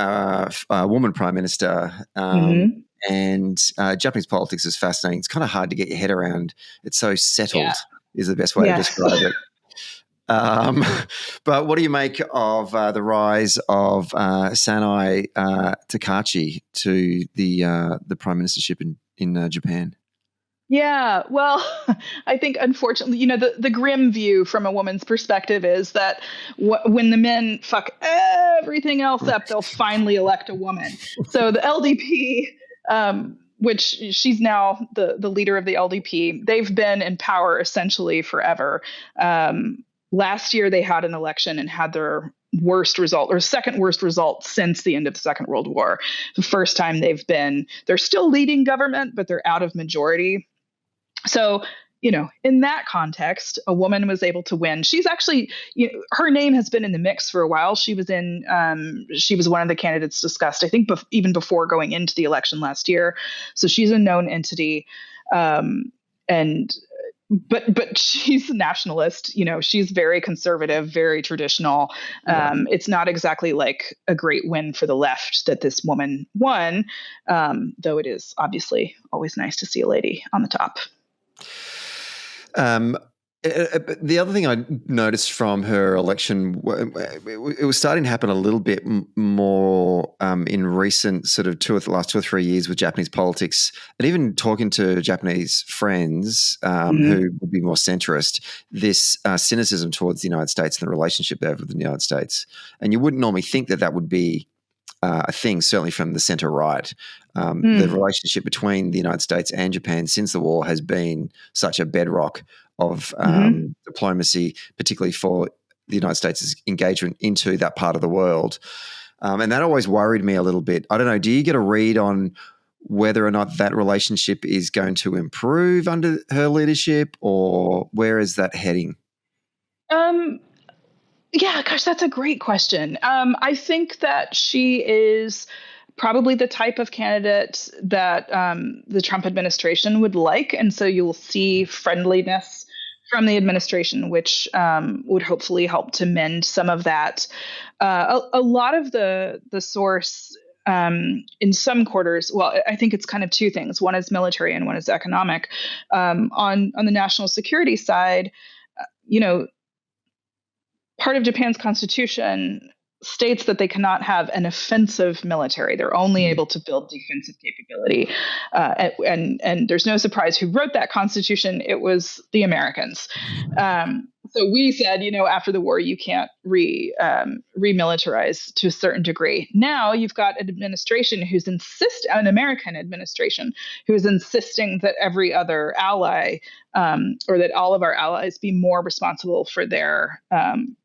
woman prime minister. And Japanese politics is fascinating. It's kind of hard to get your head around. It's so settled is the best way to describe it. But what do you make of the rise of Sanae Takaichi to the prime ministership in Japan? Yeah, well, I think unfortunately, the grim view from a woman's perspective is that when the men fuck everything else up, they'll finally elect a woman. So the LDP, which she's now the leader of the LDP, they've been in power essentially forever. Last year, they had an election and had their worst result or second worst result since the end of the Second World War. The first time they're still leading government, but they're out of majority. So, in that context, a woman was able to win. She's actually, her name has been in the mix for a while. She was one of the candidates discussed, I think, even before going into the election last year. So she's a known entity. But she's a nationalist, she's very conservative, very traditional. It's not exactly like a great win for the left that this woman won, though it is obviously always nice to see a lady on the top. The other thing I noticed from her election, it was starting to happen a little bit more in recent sort of last 2 or 3 years with Japanese politics, and even talking to Japanese friends who would be more centrist, this cynicism towards the United States and the relationship they have with the United States. And you wouldn't normally think that would be a thing, certainly from the center right. The relationship between the United States and Japan since the war has been such a bedrock of diplomacy, particularly for the United States' engagement into that part of the world. And that always worried me a little bit. I don't know, do you get a read on whether or not that relationship is going to improve under her leadership, or where is that heading? Yeah, gosh, that's a great question. I think that she is probably the type of candidate that the Trump administration would like. And so you'll see friendliness from the administration, which would hopefully help to mend some of that. A lot of the source in some quarters, well, I think it's kind of two things. One is military and one is economic. On the national security side, part of Japan's constitution states that they cannot have an offensive military. They're only able to build defensive capability. And there's no surprise who wrote that constitution. It was the Americans. So we said, after the war, you can't remilitarize to a certain degree. Now you've got an administration an American administration who is insisting that every other ally or that all of our allies be more responsible for their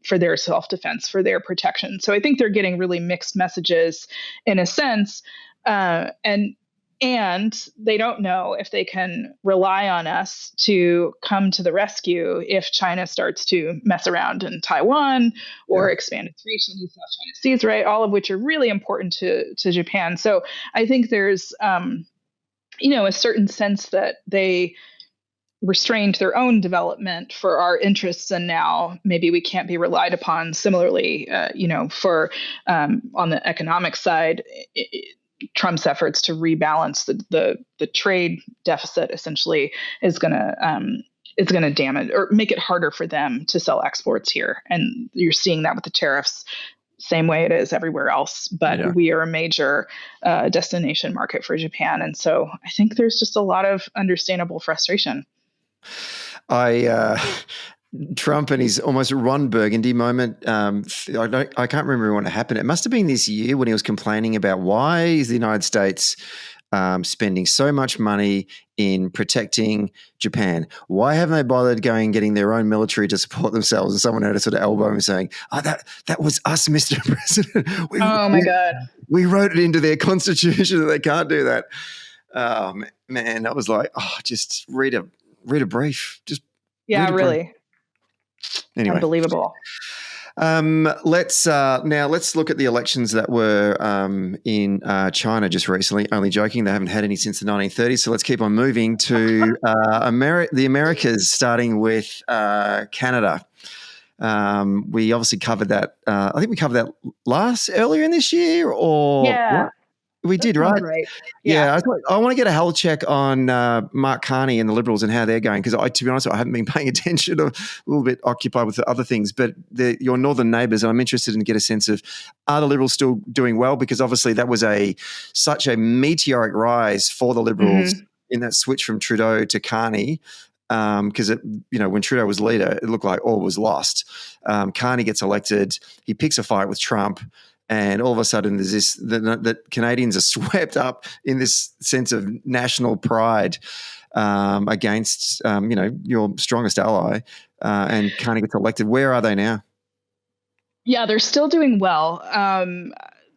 self-defense, for their protection. So I think they're getting really mixed messages in a sense. And they don't know if they can rely on us to come to the rescue if China starts to mess around in Taiwan or expand its reach into South China Seas, right? All of which are really important to Japan. So I think there's, a certain sense that they restrained their own development for our interests, and now maybe we can't be relied upon. Similarly, for on the economic side, Trump's efforts to rebalance the trade deficit essentially is going to damage or make it harder for them to sell exports here. And you're seeing that with the tariffs, same way it is everywhere else. But we are a major destination market for Japan. And so I think there's just a lot of understandable frustration. Trump and his almost Ron Burgundy moment. I can't remember when it happened. It must have been this year when he was complaining about why is the United States spending so much money in protecting Japan? Why haven't they bothered going and getting their own military to support themselves? And someone had a sort of elbow him saying, that was us, Mr. President. My God. We wrote it into their constitution that they can't do that. Man, that was like, just read a brief. Just really. Anyway. Unbelievable. Let's look at the elections that were in China just recently. Only joking, they haven't had any since the 1930s. So let's keep on moving to the Americas, starting with Canada. We obviously covered that. I think we covered that earlier in this year, or Yeah. what? We did, right? Right. Yeah, I want to get a health check on Mark Carney and the Liberals and how they're going, because to be honest, I haven't been paying attention, a little bit occupied with the other things. But your northern neighbours, and I'm interested in get a sense of, are the Liberals still doing well? Because obviously that was such a meteoric rise for the Liberals in that switch from Trudeau to Carney. Because when Trudeau was leader, it looked like all was lost. Carney gets elected, he picks a fight with Trump. And all of a sudden, there's this that Canadians are swept up in this sense of national pride against your strongest ally, and Carney gets elected. Where are they now? Yeah, they're still doing well.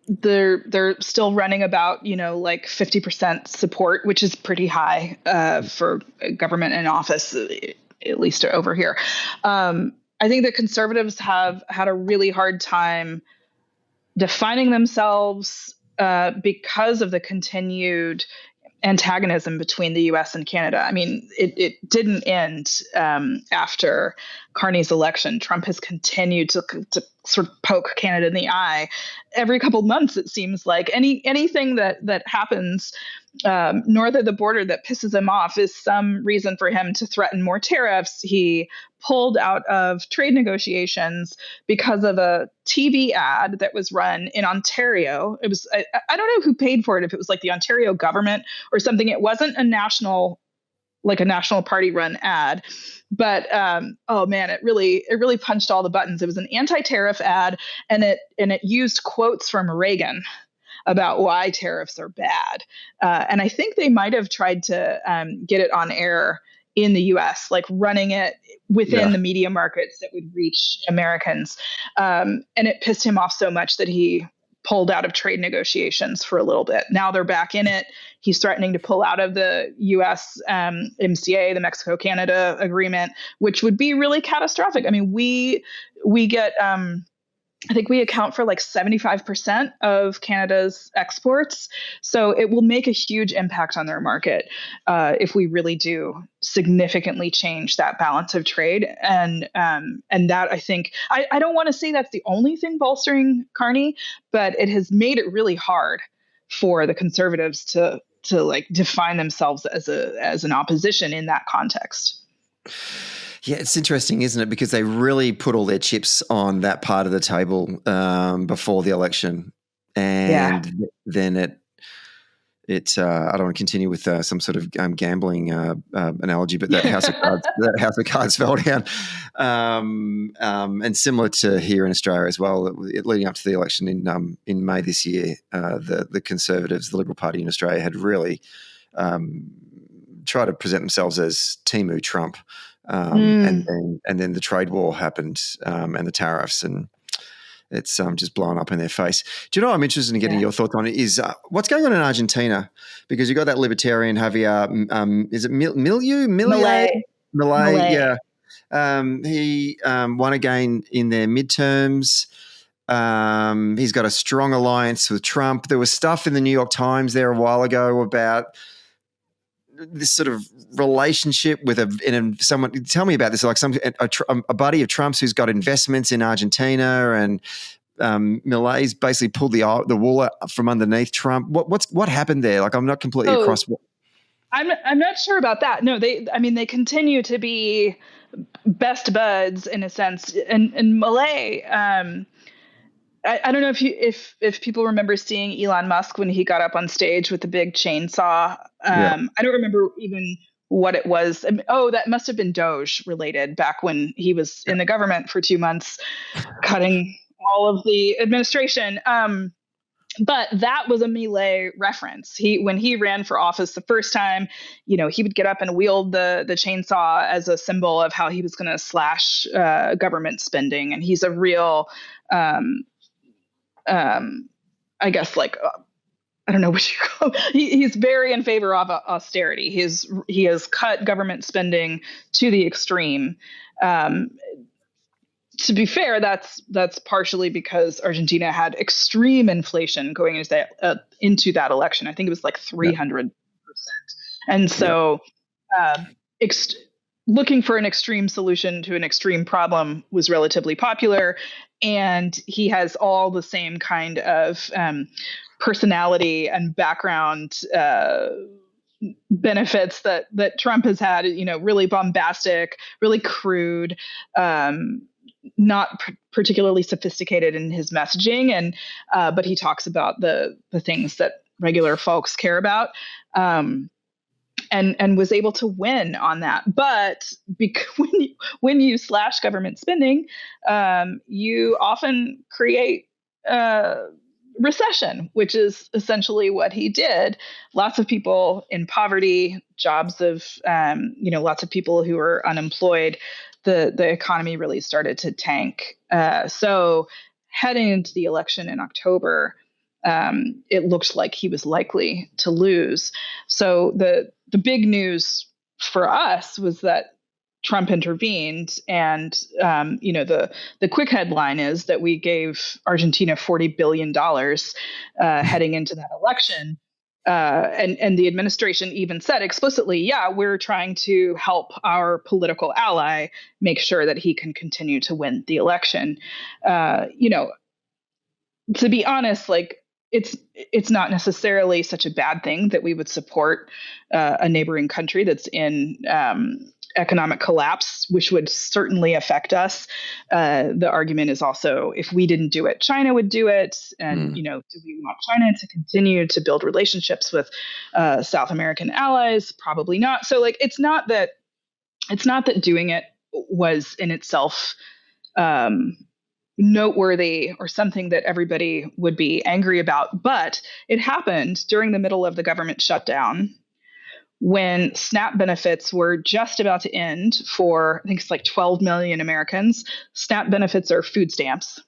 They're still running about 50% support, which is pretty high for government in office, at least over here. I think the Conservatives have had a really hard time defining themselves because of the continued antagonism between the U.S. and Canada. I mean, it didn't end after Carney's election. Trump has continued to sort of poke Canada in the eye every couple of months. It seems like anything that happens north of the border that pisses him off is some reason for him to threaten more tariffs. He pulled out of trade negotiations because of a TV ad that was run in Ontario. It was I don't know who paid for it, if it was like the Ontario government or something. It wasn't a national party run ad, but oh man, it really punched all the buttons. It was an anti-tariff ad, and it used quotes from Reagan about why tariffs are bad. And I think they might have tried to get it on air in the US, like running it within the media markets that would reach Americans. And it pissed him off so much that he pulled out of trade negotiations for a little bit. Now they're back in it. He's threatening to pull out of the US MCA, the Mexico-Canada agreement, which would be really catastrophic. I mean, we get I think we account for like 75% of Canada's exports. So it will make a huge impact on their market if we really do significantly change that balance of trade. And that, I think, I don't want to say that's the only thing bolstering Carney, but it has made it really hard for the Conservatives to like define themselves as an opposition in that context. Yeah, it's interesting, isn't it? Because they really put all their chips on that part of the table before the election, and then it. I don't want to continue with some sort of gambling analogy, but that house of cards fell down, and similar to here in Australia as well. Leading up to the election in May this year, the Conservatives, the Liberal Party in Australia, had really tried to present themselves as Timu Trump. And then the trade war happened, and the tariffs, and it's just blown up in their face. Do you know what I'm interested in getting your thoughts on it is what's going on in Argentina? Because you got that libertarian Javier, is it Milei? Yeah. He won again in their midterms. He's got a strong alliance with Trump. There was stuff in the New York Times there a while ago about this sort of relationship with someone. Tell me about this. Like a buddy of Trump's who's got investments in Argentina, and Milei's basically pulled the wool from underneath Trump. What happened there? Like I'm not completely across. I'm not sure about that. No, they continue to be best buds in a sense, and Milei. I don't know if people remember seeing Elon Musk when he got up on stage with the big chainsaw. I don't remember even what it was. That must have been Doge related back when he was in the government for 2 months, cutting all of the administration. But that was a Milei reference. When he ran for office the first time, he would get up and wield the chainsaw as a symbol of how he was going to slash government spending. And he's a real I guess I don't know what you call it. He's very in favor of austerity. He has cut government spending to the extreme. to be fair, that's partially because Argentina had extreme inflation going into that election. I think it was like 300%. And so ex- looking for an extreme solution to an extreme problem was relatively popular. And he has all the same kind of personality and background benefits that Trump has had, really bombastic, really crude, not particularly sophisticated in his messaging, and but he talks about the things that regular folks care about, and was able to win on that. But when you slash government spending, you often create recession, which is essentially what he did. Lots of people in poverty, jobs of, lots of people who were unemployed. The economy really started to tank. So heading into the election in October, it looked like he was likely to lose. So the big news for us was that Trump intervened, and the quick headline is that we gave Argentina $40 billion heading into that election. And the administration even said explicitly, yeah, we're trying to help our political ally make sure that he can continue to win the election. To be honest, like it's not necessarily such a bad thing that we would support a neighboring country that's in economic collapse, which would certainly affect us. The argument is also, if we didn't do it, China would do it. And, do we want China to continue to build relationships with South American allies? Probably not. So it's not that doing it was in itself noteworthy or something that everybody would be angry about. But it happened during the middle of the government shutdown, when SNAP benefits were just about to end for, I think it's like 12 million Americans. SNAP benefits are food stamps.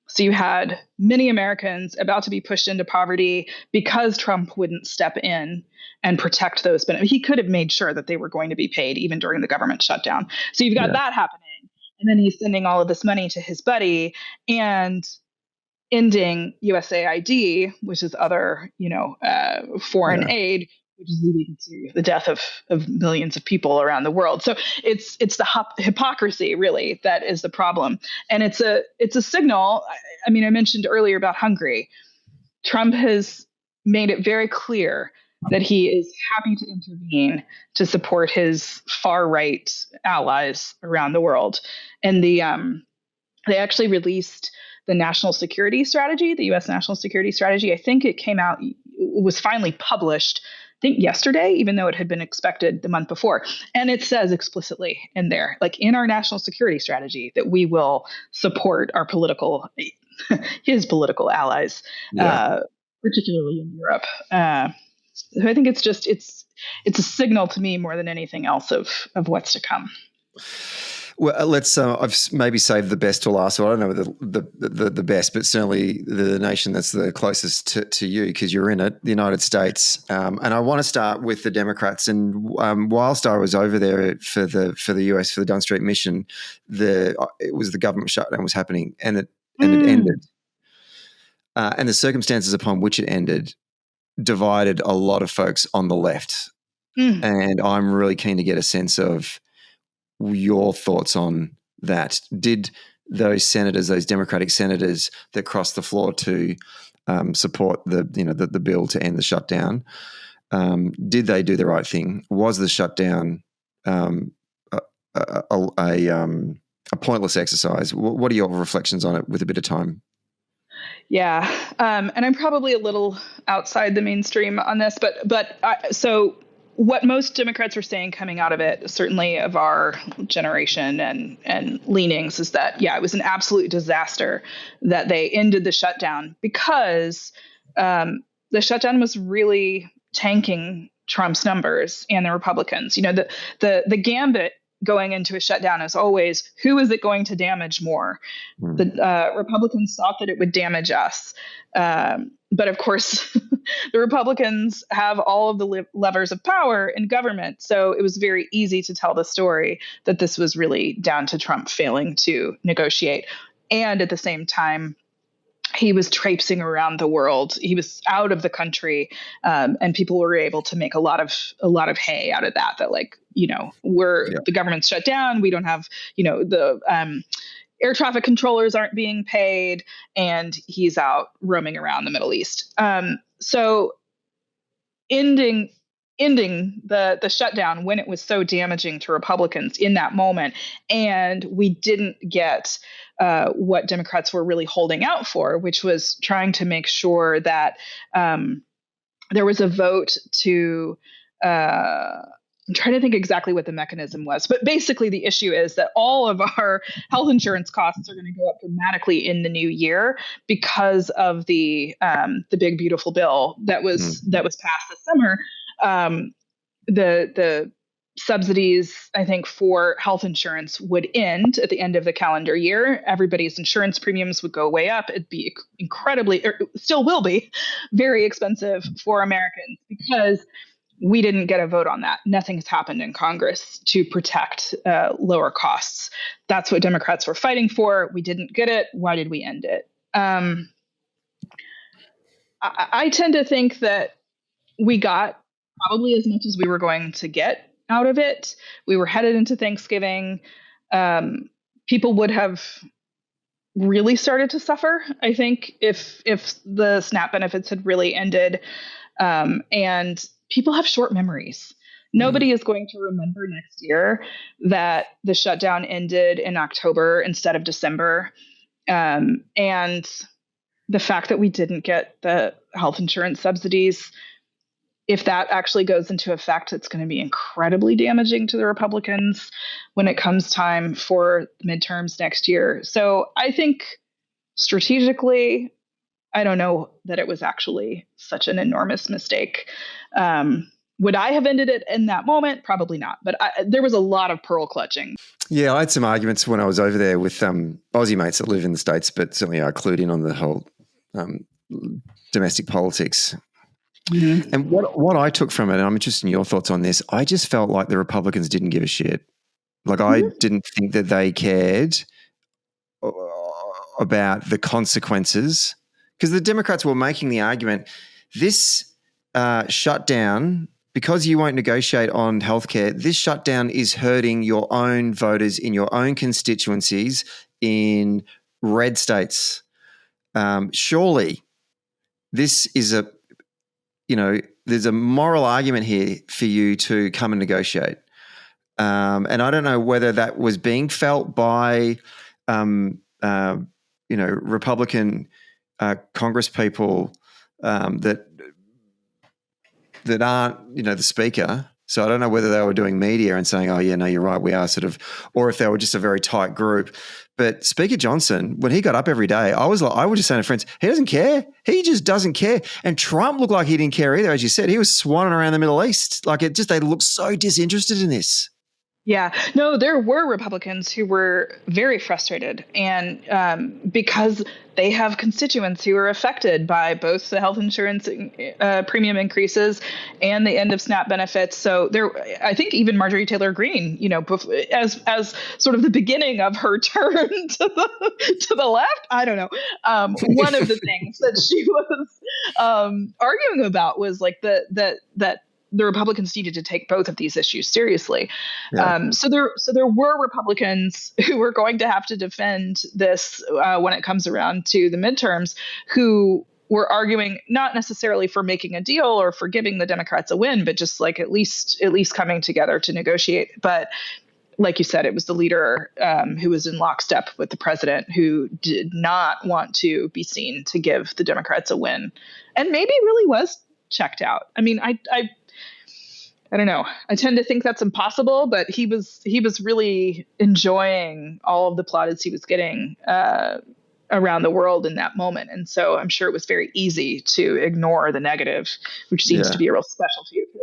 So you had many Americans about to be pushed into poverty because Trump wouldn't step in and protect those benefits. He could have made sure that they were going to be paid even during the government shutdown. So you've got that happening. And then he's sending all of this money to his buddy and ending USAID, which is other, foreign aid, which is leading to the death of millions of people around the world. So it's the hypocrisy really that is the problem, and it's a signal. I mean, I mentioned earlier about Hungary. Trump has made it very clear that he is happy to intervene to support his far right allies around the world, and they actually released the national security strategy, the U.S. national security strategy. I think it came out, was finally published, I think yesterday, even though it had been expected the month before. And it says explicitly in there, like in our national security strategy, that we will support our his political allies, particularly in Europe. So I think it's a signal to me more than anything else of what's to come. Well, let's. I've maybe saved the best to last. So I don't know the best, but certainly the nation that's the closest to you, because you're in it, the United States. And I want to start with the Democrats. And whilst I was over there for the US for the Dunn Street mission, it was the government shutdown was happening, and it ended. And the circumstances upon which it ended divided a lot of folks on the left. And I'm really keen to get a sense of your thoughts on that. Did those senators, those Democratic senators that crossed the floor to support the bill to end the shutdown, did they do the right thing? Was the shutdown a pointless exercise? What are your reflections on it with a bit of time? Yeah, and I'm probably a little outside the mainstream on this, so what most Democrats are saying coming out of it, certainly of our generation and leanings, is that, it was an absolute disaster that they ended the shutdown, because the shutdown was really tanking Trump's numbers and the Republicans. The gambit going into a shutdown is always, who is it going to damage more? The Republicans thought that it would damage us. But of course, the Republicans have all of the levers of power in government. So it was very easy to tell the story that this was really down to Trump failing to negotiate. And at the same time, he was traipsing around the world. He was out of the country, and people were able to make a lot of hay out of that. That, like, the government's shut down. We don't have, the air traffic controllers aren't being paid, and he's out roaming around the Middle East. So ending the shutdown when it was so damaging to Republicans in that moment, and we didn't get what Democrats were really holding out for, which was trying to make sure that there was a vote to I'm trying to think exactly what the mechanism was, but basically the issue is that all of our health insurance costs are going to go up dramatically in the new year because of the big beautiful bill that was passed this summer. The subsidies, I think, for health insurance would end at the end of the calendar year. Everybody's insurance premiums would go way up. It'd be still will be, very expensive for Americans because we didn't get a vote on that. Nothing's happened in Congress to protect lower costs. That's what Democrats were fighting for. We didn't get it. Why did we end it? I tend to think that we got probably as much as we were going to get out of it. We were headed into Thanksgiving. People would have really started to suffer, I think, if the SNAP benefits had really ended. And people have short memories. Nobody is going to remember next year that the shutdown ended in October instead of December. And the fact that we didn't get the health insurance subsidies, if that actually goes into effect, it's going to be incredibly damaging to the Republicans when it comes time for midterms next year. So I think strategically, I don't know that it was actually such an enormous mistake. Would I have ended it in that moment? Probably not. But there was a lot of pearl clutching. Yeah, I had some arguments when I was over there with Aussie mates that live in the States, but certainly I clued in on the whole domestic politics. Mm-hmm. And what I took from it, and I'm interested in your thoughts on this, I just felt like the Republicans didn't give a shit. Like, I didn't think that they cared about the consequences, because the Democrats were making the argument, this shutdown, because you won't negotiate on healthcare, this shutdown is hurting your own voters in your own constituencies in red states. Surely this is there's a moral argument here for you to come and negotiate. And I don't know whether that was being felt by, Republican Congress people that aren't, the speaker. So I don't know whether they were doing media and saying, oh, yeah, no, you're right, we are sort of, or if they were just a very tight group. But Speaker Johnson, when he got up every day, I was just saying to friends, he doesn't care. He just doesn't care. And Trump looked like he didn't care either. As you said, he was swanning around the Middle East. Like, they looked so disinterested in this. Yeah, no, there were Republicans who were very frustrated, and because they have constituents who are affected by both the health insurance premium increases and the end of SNAP benefits. So I think even Marjorie Taylor Greene, as sort of the beginning of her turn to the left, I don't know. One of the things that she was arguing about was like that the Republicans needed to take both of these issues seriously. Yeah. So there were Republicans who were going to have to defend this when it comes around to the midterms, who were arguing not necessarily for making a deal or for giving the Democrats a win, but just like at least coming together to negotiate. But like you said, it was the leader who was in lockstep with the president who did not want to be seen to give the Democrats a win, and maybe really was checked out. I mean, I don't know. I tend to think that's impossible, but he was really enjoying all of the plaudits he was getting around the world in that moment. And so I'm sure it was very easy to ignore the negative, which seems to be a real specialty of his.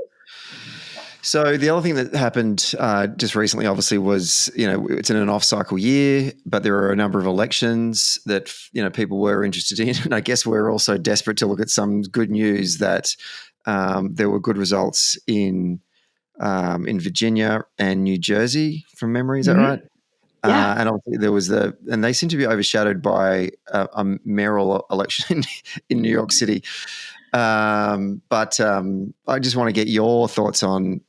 So the other thing that happened just recently, obviously, was, it's in an off-cycle year, but there are a number of elections that, people were interested in. And I guess we're also desperate to look at some good news that there were good results in Virginia and New Jersey, from memory. Is that right? Yeah. And obviously and they seem to be overshadowed by a mayoral election in New York City. But I just want to get your thoughts on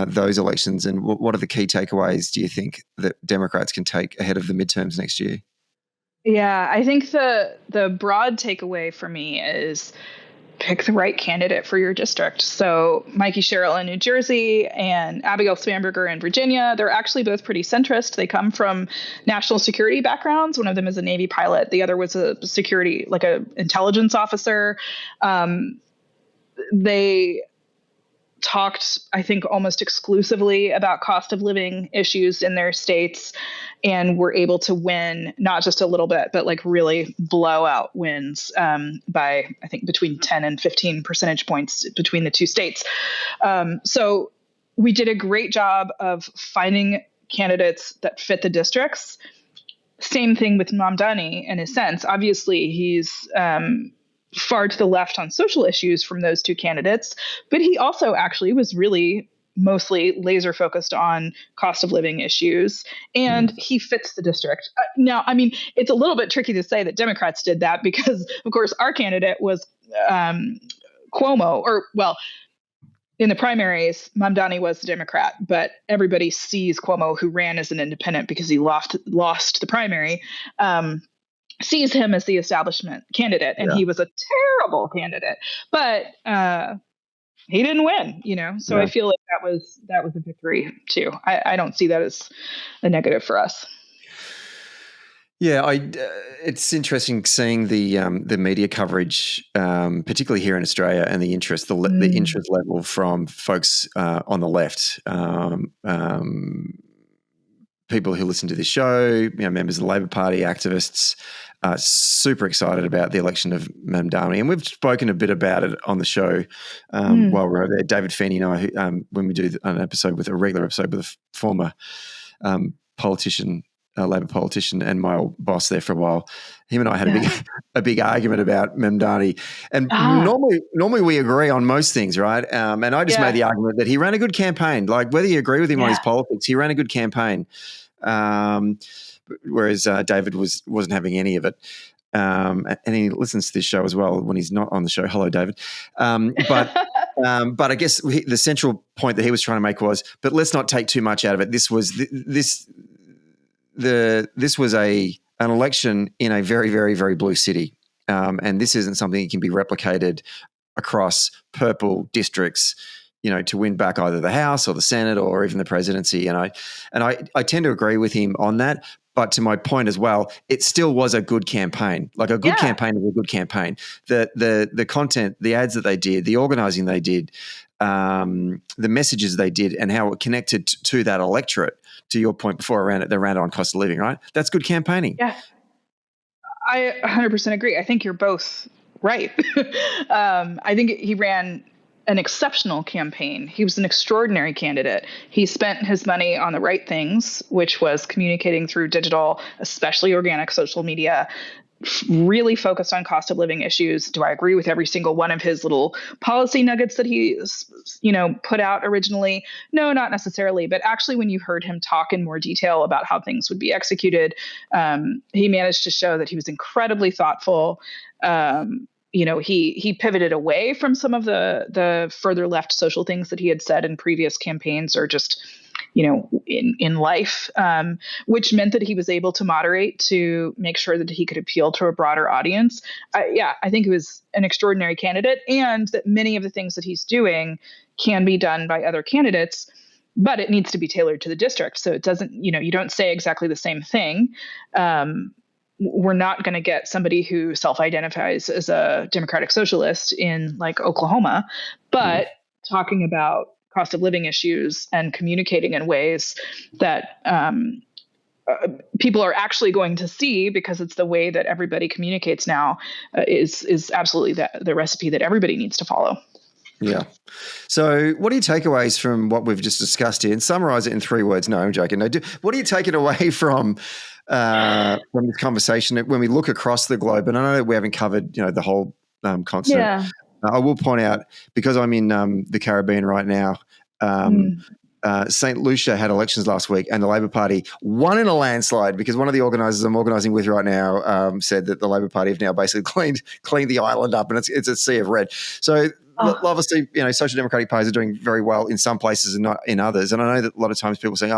those elections, and what are the key takeaways, do you think, that Democrats can take ahead of the midterms next year? Yeah, I think the broad takeaway for me is pick the right candidate for your district. So Mikey Sherrill in New Jersey and Abigail Spanberger in Virginia, they're actually both pretty centrist. They come from national security backgrounds. One of them is a Navy pilot. The other was a security, like a intelligence officer. They talked, I think, almost exclusively about cost of living issues in their states, and were able to win not just a little bit, but like really blowout wins by, I think, between 10 and 15 percentage points between the two states. So we did a great job of finding candidates that fit the districts. Same thing with Mamdani in a sense. Obviously, he's far to the left on social issues from those two candidates, but he also actually was really mostly laser focused on cost of living issues, and he fits the district. Now, I mean, it's a little bit tricky to say that Democrats did that because, of course, our candidate was Cuomo, or, well, in the primaries, Mamdani was the Democrat, but everybody sees Cuomo, who ran as an independent because he lost the primary, sees him as the establishment candidate, and he was a terrible candidate, but he didn't win, So I feel like that was a victory too. I don't see that as a negative for us. Yeah, it's interesting seeing the media coverage, particularly here in Australia, and the interest level from folks on the left. People who listen to this show, members of the Labor Party, activists, super excited about the election of Mamdani. And we've spoken a bit about it on the show while we're over there. David Feeney and I, when we do a regular episode with a former politician, a Labor politician, and my old boss there for a while, him and I had a big argument about Mamdani. And normally we agree on most things, right? And I just made the argument that he ran a good campaign. Like, whether you agree with him on his politics, he ran a good campaign. Whereas David wasn't having any of it. And he listens to this show as well when he's not on the show. Hello, David. But I guess the central point that he was trying to make was, but let's not take too much out of it. This was an election in a very, very, very blue city, and this isn't something that can be replicated across purple districts, to win back either the House or the Senate or even the presidency. And I tend to agree with him on that. But to my point as well, it still was a good campaign. Like, a good campaign is a good campaign. The content, the ads that they did, the organising they did, the messages they did, and how it connected to that electorate, to your point before around it, they ran it on cost of living, right? That's good campaigning. Yeah, I 100% agree. I think you're both right. I think he ran an exceptional campaign. He was an extraordinary candidate. He spent his money on the right things, which was communicating through digital, especially organic social media, really focused on cost of living issues. Do I agree with every single one of his little policy nuggets that he, put out originally? No, not necessarily. But actually, when you heard him talk in more detail about how things would be executed, he managed to show that he was incredibly thoughtful. He pivoted away from some of the further left social things that he had said in previous campaigns, or just, in life, which meant that he was able to moderate to make sure that he could appeal to a broader audience. I think he was an extraordinary candidate, and that many of the things that he's doing can be done by other candidates, but it needs to be tailored to the district. So it doesn't, you don't say exactly the same thing. We're not going to get somebody who self-identifies as a democratic socialist in, like, Oklahoma, but talking about cost of living issues and communicating in ways that people are actually going to see, because it's the way that everybody communicates now, is absolutely the recipe that everybody needs to follow. Yeah. So what are your takeaways from what we've just discussed here? And summarize it in 3 words. No, I'm joking. No, what are you taking away from this conversation when we look across the globe? And I know that we haven't covered, the whole continent. Yeah. I will point out, because I'm in the Caribbean right now, St. Lucia had elections last week and the Labor Party won in a landslide because one of the organisers I'm organising with right now said that the Labor Party have now basically cleaned the island up, and it's a sea of red. So obviously, Social Democratic parties are doing very well in some places and not in others. And I know that a lot of times people say,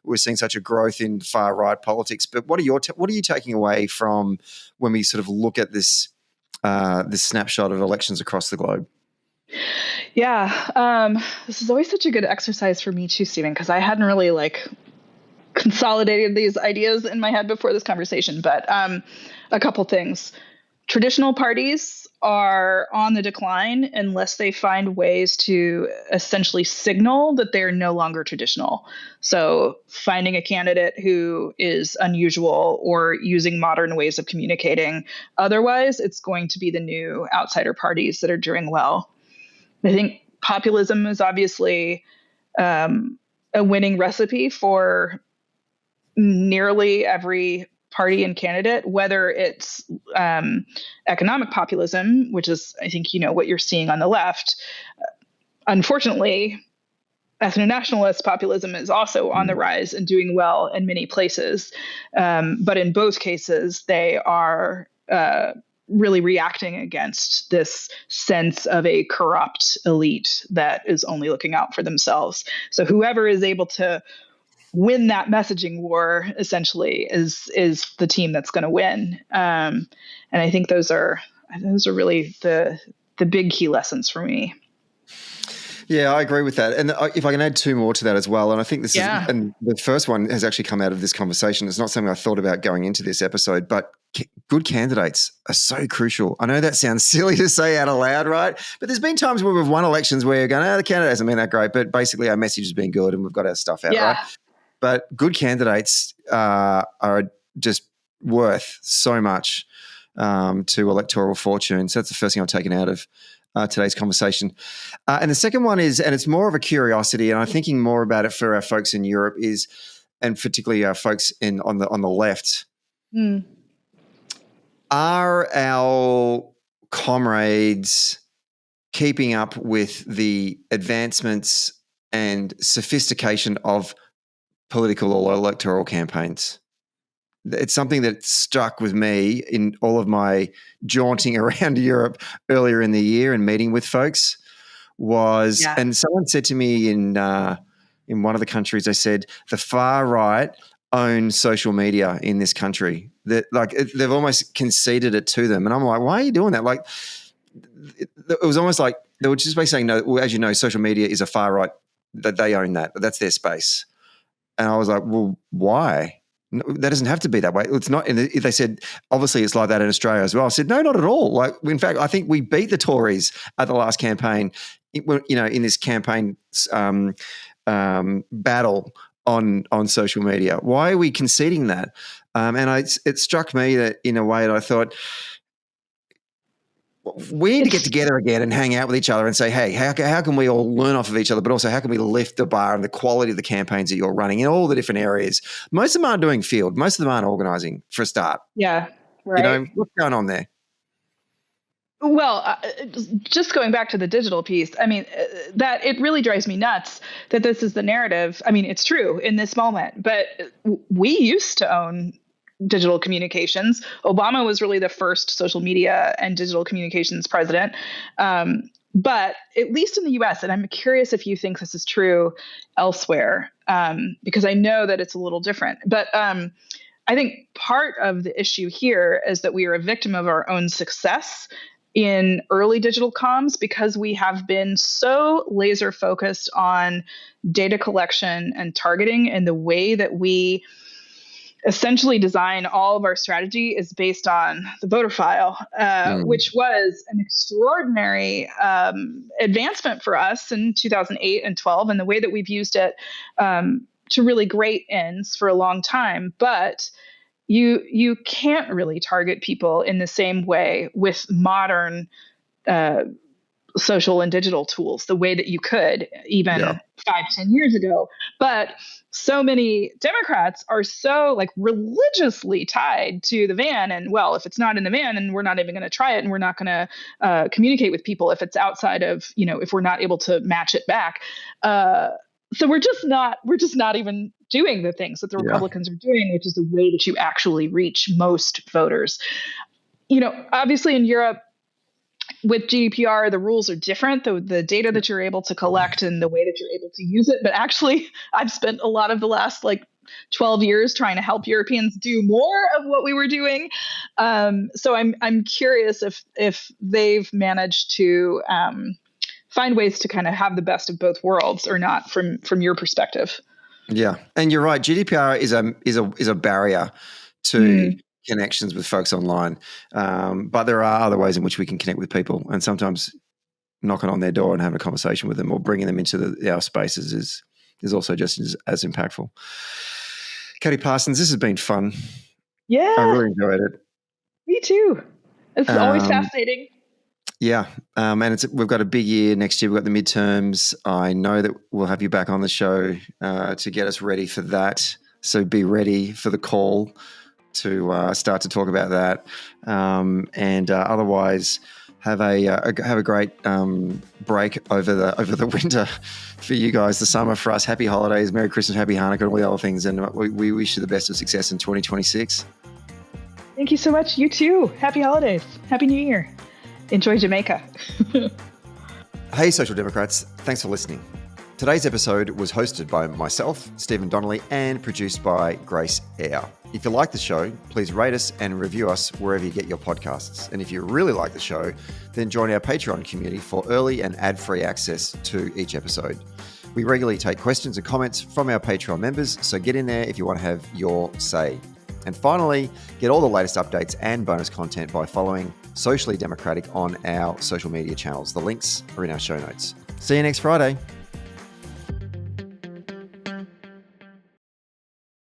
we're seeing such a growth in far right politics. But what are you taking away from when we sort of look at this snapshot of elections across the globe? Yeah. This is always such a good exercise for me too, Stephen, because I hadn't really consolidated these ideas in my head before this conversation. But a couple things. Traditional parties are on the decline unless they find ways to essentially signal that they're no longer traditional. So finding a candidate who is unusual or using modern ways of communicating. Otherwise, it's going to be the new outsider parties that are doing well. I think populism is obviously a winning recipe for nearly every party and candidate, whether it's economic populism, which is, I think, what you're seeing on the left. Unfortunately, ethno-nationalist populism is also on the rise and doing well in many places. But in both cases, they are really reacting against this sense of a corrupt elite that is only looking out for themselves. So whoever is able to win that messaging war essentially is the team that's going to win. And I think those are really the big key lessons for me. Yeah, I agree with that. And if I can add 2 more to that as well, and I think this is, and the first one has actually come out of this conversation. It's not something I thought about going into this episode, but good candidates are so crucial. I know that sounds silly to say out loud, right? But there's been times where we've won elections where you're going, the candidate hasn't been that great, but basically our message has been good and we've got our stuff out, right? But good candidates are just worth so much to electoral fortune. So that's the first thing I've taken out of today's conversation. And the second one is, and it's more of a curiosity, and I'm thinking more about it for our folks in Europe is, and particularly our folks on the left, are our comrades keeping up with the advancements and sophistication of political or electoral campaigns? It's something that stuck with me in all of my jaunting around Europe earlier in the year and meeting with folks and someone said to me in one of the countries, they said the far right own social media in this country. That they've almost conceded it to them. And I'm like, why are you doing that? Like, it was almost like they were just basically saying, no, well, as you know, social media is a far right, that they own that. That's their space. And I was like, well, why? No, that doesn't have to be that way. It's not. And they said, obviously, it's like that in Australia as well. I said, no, not at all. Like, in fact, I think we beat the Tories at the last campaign. In this campaign battle on social media. Why are we conceding that? And it struck me that in a way that I thought, we need to get together again and hang out with each other and say, hey, how can we all learn off of each other, but also how can we lift the bar and the quality of the campaigns that you're running in all the different areas? Most of them aren't doing field. Most of them aren't organising for a start. Yeah, right. What's going on there? Well, just going back to the digital piece, I mean, that it really drives me nuts that this is the narrative. I mean, it's true in this moment, but we used to own digital communications. Obama was really the first social media and digital communications president. But at least in the US, and I'm curious if you think this is true elsewhere, because I know that it's a little different. But I think part of the issue here is that we are a victim of our own success in early digital comms because we have been so laser focused on data collection and targeting, and the way that we essentially design all of our strategy is based on the voter file, which was an extraordinary advancement for us in 2008 and 12, and the way that we've used it to really great ends for a long time. But you can't really target people in the same way with modern social and digital tools the way that you could even 5-10 years ago. But so many Democrats are so like religiously tied to the van. And well, if it's not in the van, and we're not even going to try it, and we're not going to communicate with people if it's outside of, if we're not able to match it back. So we're just not even doing the things that the Republicans are doing, which is the way that you actually reach most voters. Obviously in Europe, with GDPR, the rules are different, the data that you're able to collect and the way that you're able to use it. But actually, I've spent a lot of the last 12 years trying to help Europeans do more of what we were doing. So I'm curious if they've managed to find ways to kind of have the best of both worlds or not from your perspective. Yeah, and you're right. GDPR is a barrier to connections with folks online, but there are other ways in which we can connect with people, and sometimes knocking on their door and having a conversation with them or bringing them into our spaces is also just as impactful. Katie Parsons, this has been fun. Yeah, I really enjoyed it. Me too. It's always fascinating. Yeah, and we've got a big year next year. We've got the midterms. I know that we'll have you back on the show to get us ready for that. So be ready for the call to start to talk about that, and otherwise have a great break over the winter for you guys, the summer for us. Happy holidays, Merry Christmas, Happy Hanukkah, and all the other things, and we wish you the best of success in 2026. Thank you so much. You too. Happy holidays. Happy New Year. Enjoy Jamaica. Hey, Social Democrats. Thanks for listening. Today's episode was hosted by myself, Stephen Donnelly, and produced by Grace Eyre. If you like the show, please rate us and review us wherever you get your podcasts. And if you really like the show, then join our Patreon community for early and ad-free access to each episode. We regularly take questions and comments from our Patreon members, so get in there if you want to have your say. And finally, get all the latest updates and bonus content by following Socially Democratic on our social media channels. The links are in our show notes. See you next Friday.